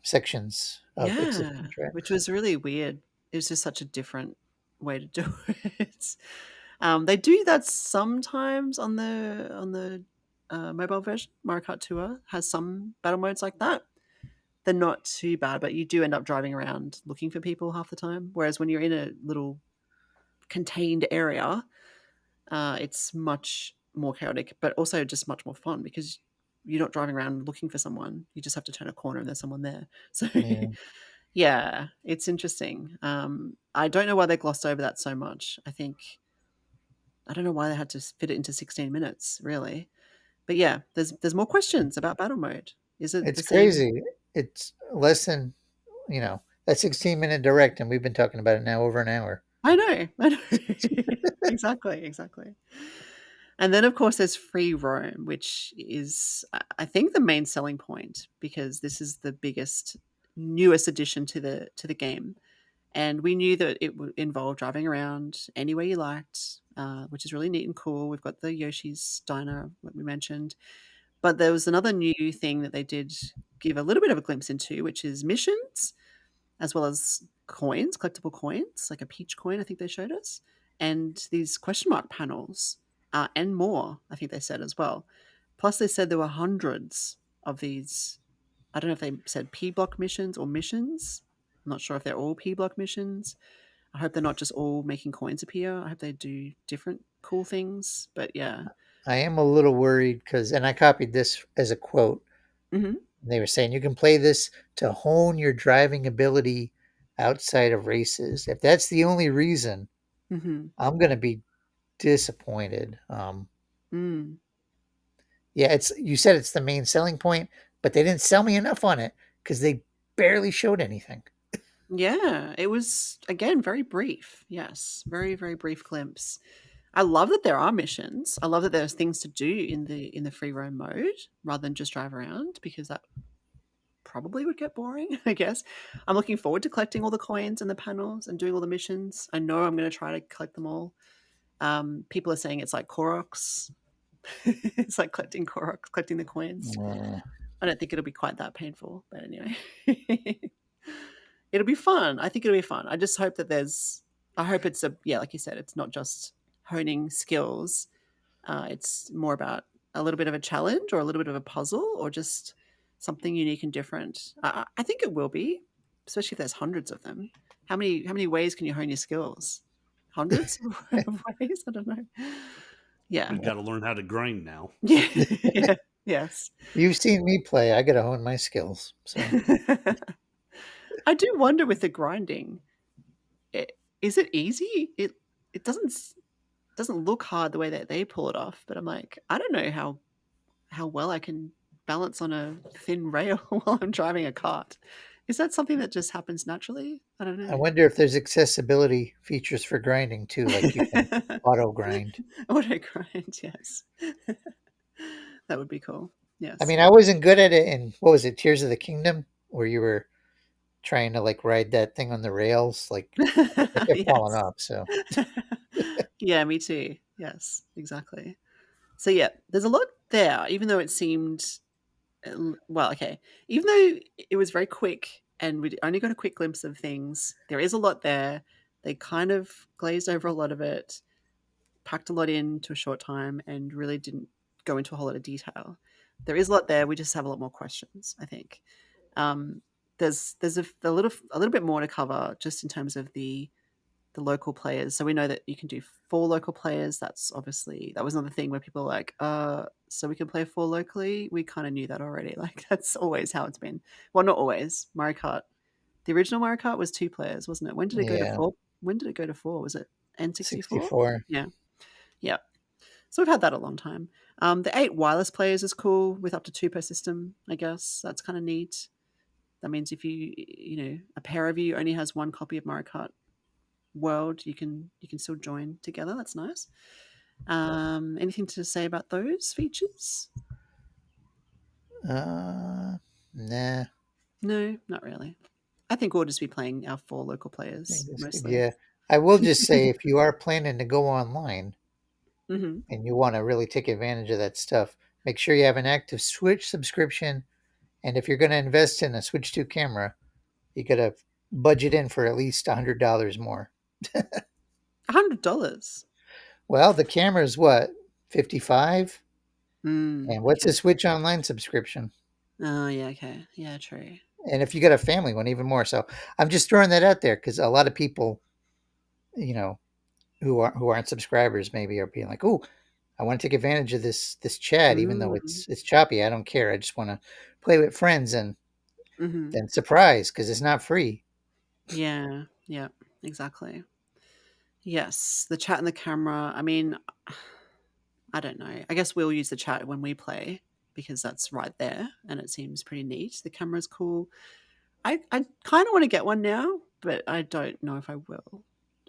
sections of Yeah, existing which tracks. was really weird. It was just such a different way to do it. They do that sometimes on the mobile version. Mario Kart Tour has some battle modes like that. They're not too bad, but you do end up driving around looking for people half the time. Whereas when you're in a little contained area, it's much more chaotic, but also just much more fun because you're not driving around looking for someone. You just have to turn a corner and there's someone there. So Yeah. yeah, it's interesting. I don't know why they glossed over that so much. I don't know why they had to fit it into 16 minutes, really. But yeah, there's more questions about battle mode. Is it It's the same? crazy. It's less than, a 16-minute direct, and we've been talking about it now over an hour. I know. Exactly, exactly. And then, of course, there's free roam, which is, I think, the main selling point because this is the biggest, newest addition to the game. And we knew that it would involve driving around anywhere you liked, which is really neat and cool. We've got the Yoshi's Diner, what we mentioned. But there was another new thing that they did give a little bit of a glimpse into, which is missions, as well as coins, collectible coins, like a peach coin, I think they showed us, and these question mark panels, and more, I think they said as well. Plus, they said there were hundreds of these. I don't know if they said P block missions or missions. I'm not sure if they're all P block missions. I hope they're not just all making coins appear. I hope they do different cool things. But yeah. I am a little worried because, and I copied this as a quote. Hmm. They were saying you can play this to hone your driving ability outside of races. If that's the only reason, Hmm. I'm going to be disappointed. Mm. Yeah, you said it's the main selling point, but they didn't sell me enough on it because they barely showed anything. Yeah, it was again very brief. Yes, very very brief glimpse. I love that there are missions. I love that there's things to do in the free roam mode rather than just drive around because that probably would get boring, I guess. I'm looking forward to collecting all the coins and the panels and doing all the missions. I know I'm going to try to collect them all. People are saying it's like Koroks. It's like collecting Koroks, collecting the coins. Uh, I don't think it'll be quite that painful, but anyway. It'll be fun. I think it'll be fun. I just hope that I hope it's yeah, like you said, it's not just honing skills. It's more about a little bit of a challenge or a little bit of a puzzle or just something unique and different. I think it will be, especially if there's hundreds of them. How many ways can you hone your skills? Hundreds of ways? I don't know. Yeah. We've got to learn how to grind now. Yeah. Yeah. Yes. you've seen me play. I got to hone my skills. So I do wonder with the grinding, is it easy? It doesn't look hard the way that they pull it off, but I'm like, I don't know how well I can balance on a thin rail while I'm driving a cart. Is that something that just happens naturally? I don't I know. wonder if there's accessibility features for grinding too, like you can auto grind. Auto grind, yes. That would be cool. I Yes. mean, I wasn't good at it in, what was it, Tears of the Kingdom, where you were trying to like ride that thing on the rails. Like I kept falling Yes. off. So Yeah, me too. Yes, exactly. So yeah, there's a lot there, even though it seemed well, okay. Even though it was very quick and we only got a quick glimpse of things, there is a lot there. They kind of glazed over a lot of it, packed a lot into a short time, and really didn't go into a whole lot of detail. There is a lot there. We just have a lot more questions, I think. Um, there's a little bit more to cover just in terms of the local players. So we know that you can do 4 local players. That's obviously that was another thing where people are like, so we can play 4 locally. We kind of knew that already. Like that's always how it's been. Well, not always. Mario Kart, the original Mario Kart was 2 players, wasn't it? When did it go to yeah, 4? When did it go to 4? Was it N64? 64. Yeah. Yeah. So we've had that a long time. The 8 wireless players is cool with up to 2 per system, I guess. That's kind of neat. That means if a pair of you only has one copy of Mario Kart World, you can still join together. That's nice. Anything to say about those features? Nah. No, not really. I think we'll just be playing our 4 local I think players that's good. mostly. Yeah. I will just say if you are planning to go online Mhm. and you want to really take advantage of that stuff, make sure you have an active Switch subscription. And if you're going to invest in a Switch 2 camera, you got to budget in for at least $100 more. $100. Well, the camera is what, 55? And what's a Okay. Switch Online subscription? Oh, yeah, okay. Yeah, true. And if you got a family one, even more. So I'm just throwing that out there because a lot of people, you know, who aren't subscribers maybe are being like, "Oh, I want to take advantage of this chat, even though Mm. it's choppy. I don't care. I just want to play with friends." And Mhm. then surprise because it's not free. Yeah, yeah, exactly. Yes, the chat and the camera, I mean, I don't know. I guess we'll use the chat when we play because that's right there and it seems pretty neat. The camera's cool. I kind of want to get one now, but I don't know if I will.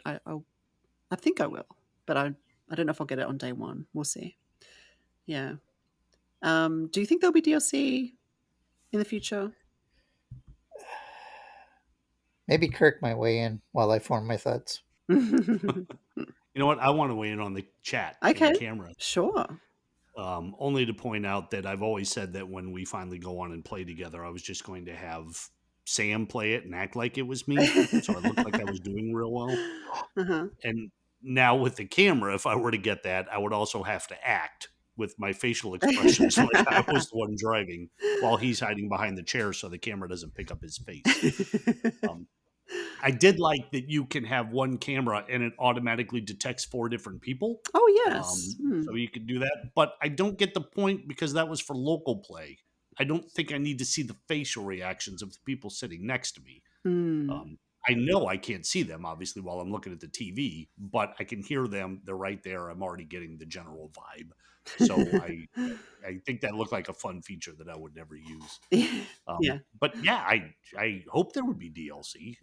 I think I will, but I don't know if I'll get it on day one. We'll see. Yeah. Do you think there'll be DLC in the future? Maybe Kirk might weigh in while I form my thoughts. You know what? I want to weigh in on the chat and the Okay, camera. sure. Only to point out that I've always said that when we finally go on and play together, I was just going to have Sam play it and act like it was me, so it looked like I was doing real well. Uh-huh. And now with the camera, if I were to get that, I would also have to act with my facial expressions like I was the one driving while he's hiding behind the chair so the camera doesn't pick up his face. Um, I did like that you can have one camera and it automatically detects 4 different people. Oh, yes. So you could do that. But I don't get the point because that was for local play. I don't think I need to see the facial reactions of the people sitting next to me. Mm. Um, I know I can't see them, obviously, while I'm looking at the TV, but I can hear them. They're right there. I'm already getting the general vibe. So I think that looked like a fun feature that I would never use. Yeah. But yeah, I hope there would be DLC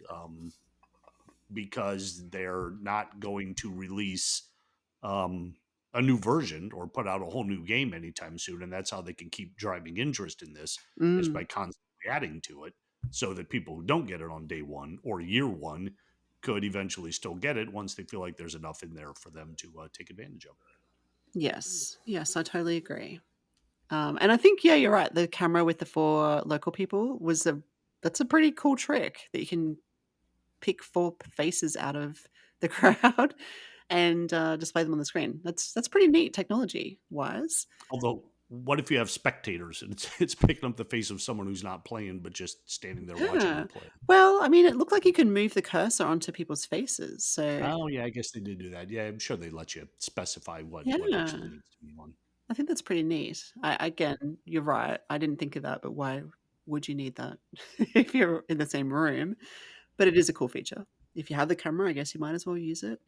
because they're not going to release um, a new version or put out a whole new game anytime soon, and that's how they can keep driving interest in this is Mm. by constantly adding to it, so that people who don't get it on day one or year one could eventually still get it once they feel like there's enough in there for them to take advantage of. Yes. Yes, I totally agree. And I think, yeah, you're right. The camera with the 4 local people that's a pretty cool trick that you can pick 4 faces out of the crowd and display them on the screen. That's pretty neat technology wise. Although, what if you have spectators and it's picking up the face of someone who's not playing but just standing there watching you Yeah. play? Well, I mean, it looked like you can move the cursor onto people's faces. So, Oh yeah, I guess they did do that. Yeah, I'm sure they let you specify what yeah, actually needs to be on. I think that's pretty neat. Again, you're right. I didn't think of that, but why would you need that if you're in the same room? But it is a cool feature. If you have the camera, I guess you might as well use it.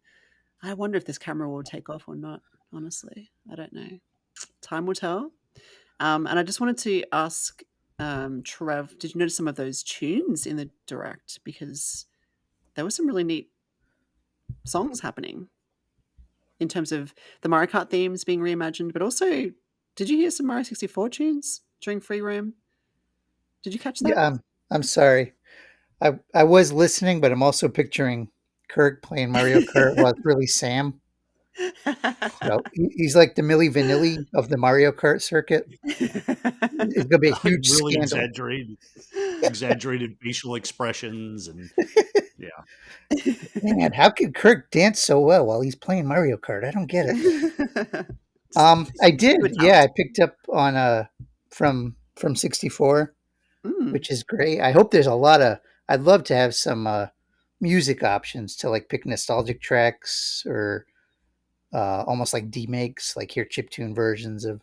I wonder if this camera will take off or not, honestly. I don't know. Time will tell. And I just wanted to ask Trev, did you notice some of those tunes in the direct? Because there were some really neat songs happening in terms of the Mario Kart themes being reimagined, but also, did you hear some Mario 64 tunes during free roam? Did you catch that? Yeah, I'm sorry. I was listening, but I'm also picturing Kirk playing Mario Kart while it's really Sam. So he's like the Milli Vanilli of the Mario Kart circuit. It's gonna be a Like huge really scandal. exaggerated facial expressions, and yeah, Man, how could Kirk dance so well while he's playing Mario Kart? I don't get it. I did. You were Yeah, I talented. picked up on from 64, Mm, which is great. I hope there's a lot of. I'd love to have some music options to like pick nostalgic tracks or almost like demakes, like hear chiptune versions of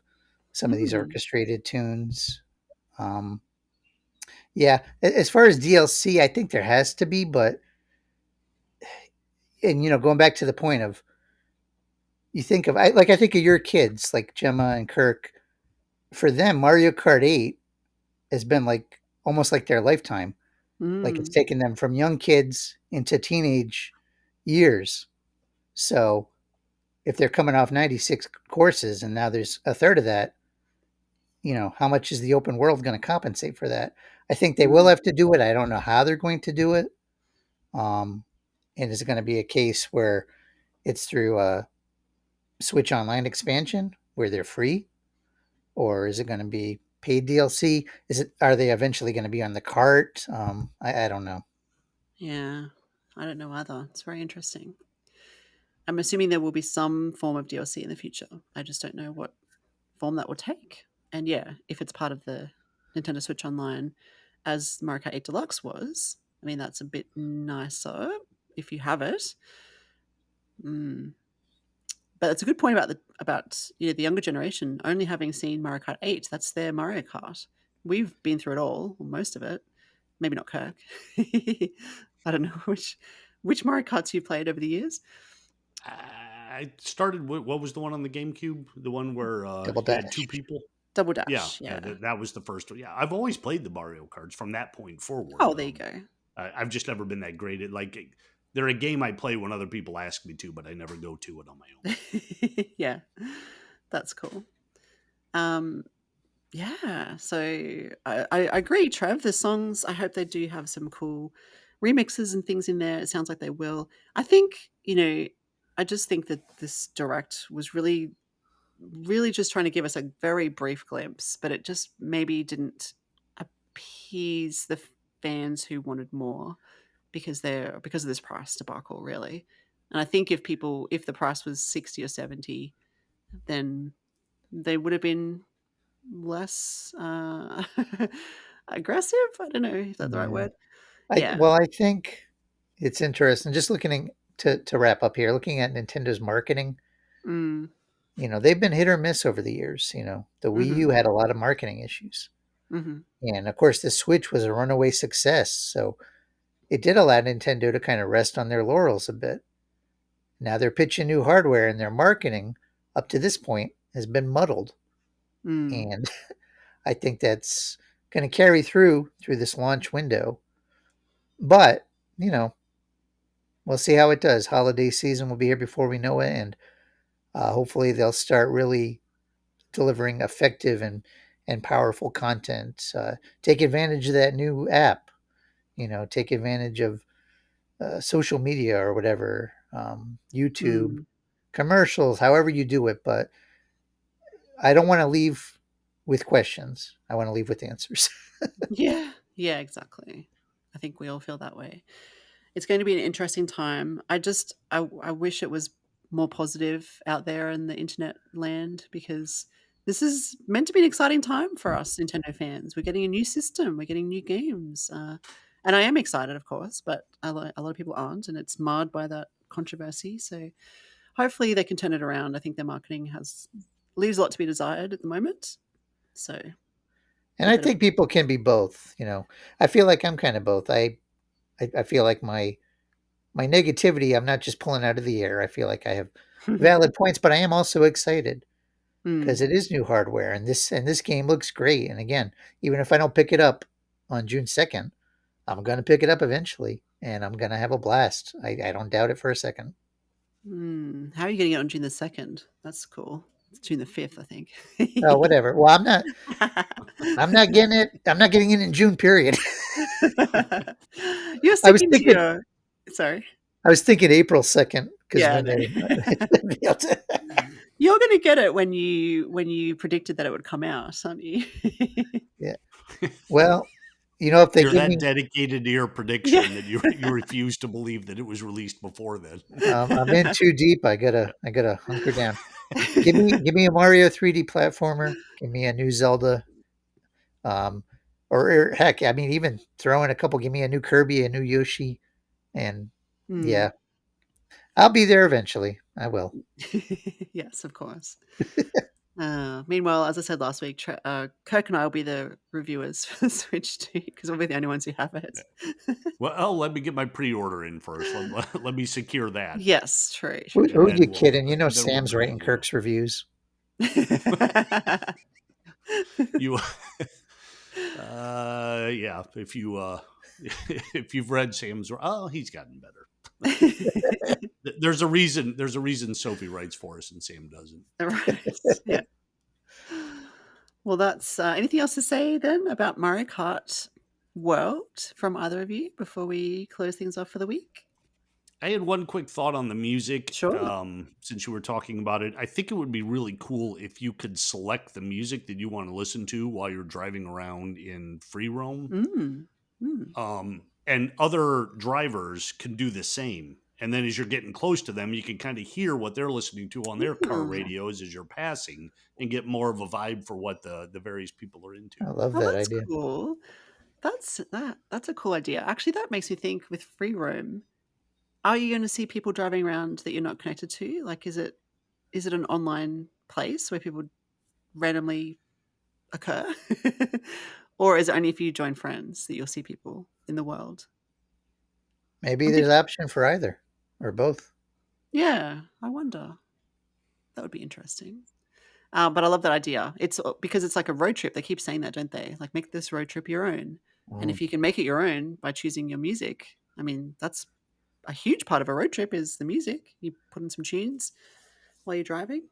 some of these mm, orchestrated tunes. Um, yeah, as far as DLC, I think there has to be, but and going back to the point of you think of I think of your kids like Gemma and Kirk. For them, Mario Kart 8 has been like almost like their lifetime. Like it's Mm. taken them from young kids into teenage years. So if they're coming off 96 courses and now there's a third of that, how much is the open world going to compensate for that? I think they will Mm. have to do it. I don't know how they're going to do it. Um, and is it going to be a case where it's through a Switch Online expansion where they're free, or is it going to be paid DLC? Are they eventually going to be on the cart? I don't know. Yeah. I don't know either. It's very interesting. I'm assuming there will be some form of DLC in the future. I just don't know what form that will take. And yeah, if it's part of the Nintendo Switch Online, as Mario Kart 8 Deluxe was, I mean, that's a bit nicer if you have it. Mm. But it's a good point about the younger generation only having seen Mario Kart 8. That's their Mario Kart. We've been through it all, or most of it. Maybe not Kirk. I don't know which Mario Karts you played over the years. I started with, what was the one on the GameCube? The one where Double you had two Dash. people? Double Yeah, Dash, yeah, yeah. that was the first one. Yeah, I've always played the Mario Karts from that point forward. Oh, there you go. I've just never been that great at, like, they're a game I play when other people ask me to, but I never go to it on my own. Yeah, that's cool. Um, yeah, so I agree, Trev. The songs, I hope they do have some cool remixes and things in there. It sounds like they will. I think, I just think that this direct was really, really just trying to give us a very brief glimpse, but it just maybe didn't appease the fans who wanted more because of this price debacle, really. And I think if the price was 60 or 70, then they would have been less aggressive. I don't know if that's the right Yeah. word. Yeah. I think it's interesting. Just looking to wrap up here, looking at Nintendo's marketing, Mm. they've been hit or miss over the years. The Wii Mm-hmm. U had a lot of marketing issues. Mm-hmm. And of course, the Switch was a runaway success. So it did allow Nintendo to kind of rest on their laurels a bit. Now they're pitching new hardware, and their marketing up to this point has been muddled. Mm. And I think that's going to carry through this launch window. But, you know, we'll see how it does. Holiday season will be here before we know it. And hopefully they'll start really delivering effective and powerful content. Take advantage of that new app, take advantage of social media or whatever, YouTube, Mm. commercials, however you do it. But I don't want to leave with questions. I want to leave with answers. Yeah. Yeah, exactly. I think we all feel that way. It's going to be an interesting time. I wish it was more positive out there in the internet land, because this is meant to be an exciting time for us Nintendo fans. We're getting a new system, we're getting new games, and I am excited, of course, but a lot of people aren't, and it's marred by that controversy. So hopefully they can turn it around. I think their marketing has leaves a lot to be desired at the moment. So And a I bit of think people can be both. I feel like I'm kind of both. I feel like my negativity, I'm not just pulling out of the air. I feel like I have valid points, but I am also excited because mm, it is new hardware, and this game looks great. And again, even if I don't pick it up on June 2nd, I'm going to pick it up eventually, and I'm going to have a blast. I don't doubt it for a second. How are you getting it on June the 2nd? That's cool. It's June the 5th, I think. Oh, whatever. Well, I'm not getting it. I'm not getting it in June. Period. You're I was sticking to thinking. your. Sorry. I was thinking April 2nd because Yeah, when no. they. You're going to get it when you predicted that it would come out, aren't you? Yeah. Well, if they You're give that me, dedicated to your Yeah. prediction that you refuse to believe that it was released before then. I'm in too deep. I gotta hunker down. Give me a Mario 3D platformer. Give me a new Zelda. Um, or heck, I mean, even throw in a couple. Give me a new Kirby, a new Yoshi, and Mm. yeah, I'll be there eventually. I will. Yes, of course. Meanwhile, as I said last week, Kirk and I will be the reviewers for the Switch too, because we'll be the only ones who have it. Well, let me get my pre-order in first. Let me secure that, Yes, true, true, Who true. are you kidding? then we'll Sam's go writing from there. Kirk's reviews. You Yeah. If you if you've read Sam's, he's gotten better. There's a reason. There's a reason Sophie writes for us and Sam doesn't. Right. Yeah. Well, that's anything else to say then about Mario Kart World from either of you before we close things off for the week? I had one quick thought on the music. Sure. Since you were talking about it, I think it would be really cool if you could select the music that you want to listen to while you're driving around in free roam. Mm. Mm. And other drivers can do the same. And then as you're getting close to them, you can kind of hear what they're listening to on their car Mm. radios as you're passing and get more of a vibe for what the various people are into. I love Oh, that that's idea. cool. That's a cool idea. Actually, that makes me think with free roam, are you going to see people driving around that you're not connected to? Like, is it an online place where people randomly occur? Or is it only if you join friends that you'll see people in the world? Maybe I'm there's thinking, option for either or both. yeah, I wonder. That would be interesting. But I love that idea. It's because it's like a road trip. They keep saying that, don't they? Like, make this road trip your own. And Mm. if you can make it your own by choosing your music, I mean, that's a huge part of a road trip is the music. You put in some tunes while you're driving.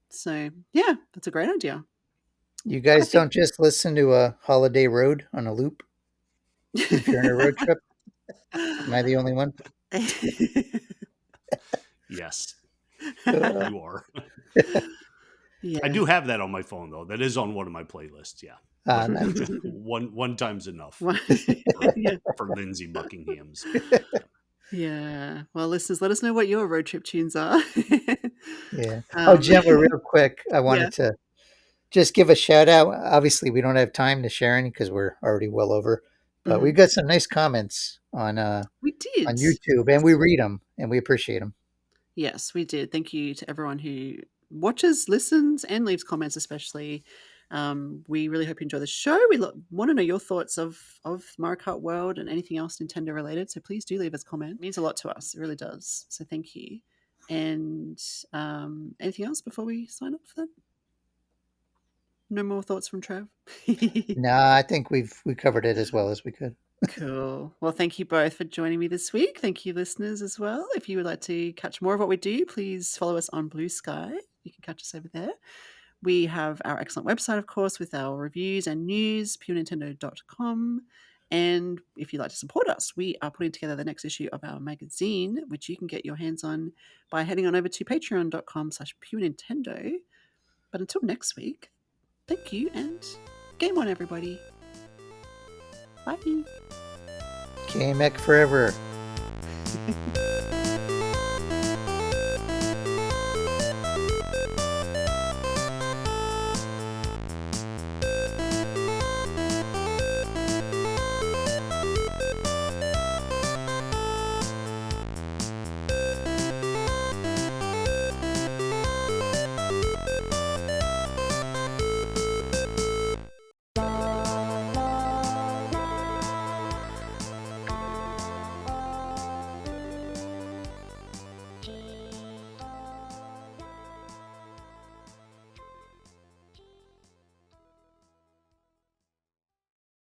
So, yeah, that's a great idea. You I guys think. don't just listen to a Holiday Road on a loop if you're on a road trip? Am I the only one? Yes, Uh, you are. Yeah. I do have that on my phone though. That is on one of my playlists. Yeah, but nice. one time's enough Yeah. for Lindsay Buckingham's. Yeah. Well, listeners, let us know what your road trip tunes are. Yeah. Oh, Gemma, real quick, I Yeah. wanted to just give a shout out. Obviously, we don't have time to share any because we're already well over, but we Mhm. got some nice comments We did. on YouTube, and Yes. we read them and we appreciate them. Yes, we did. Thank you to everyone who watches, listens, and leaves comments, especially. We really hope you enjoy the show. We want to know your thoughts of Mario Kart World and anything else Nintendo related. So please do leave us a comment. It means a lot to us. It really does. So thank you. And anything else before we sign off then? No more thoughts from Trev? No, I think we covered it as well as we could. Cool. Well, thank you both for joining me this week. Thank you, listeners, as well. If you would like to catch more of what we do, please follow us on Blue Sky. You can catch us over there. We have our excellent website, of course, with our reviews and news, purenintendo.com. And if you'd like to support us, we are putting together the next issue of our magazine, which you can get your hands on by heading on over to patreon.com/purenintendo. But until next week, thank you and game on, everybody. Bye. KMEC forever.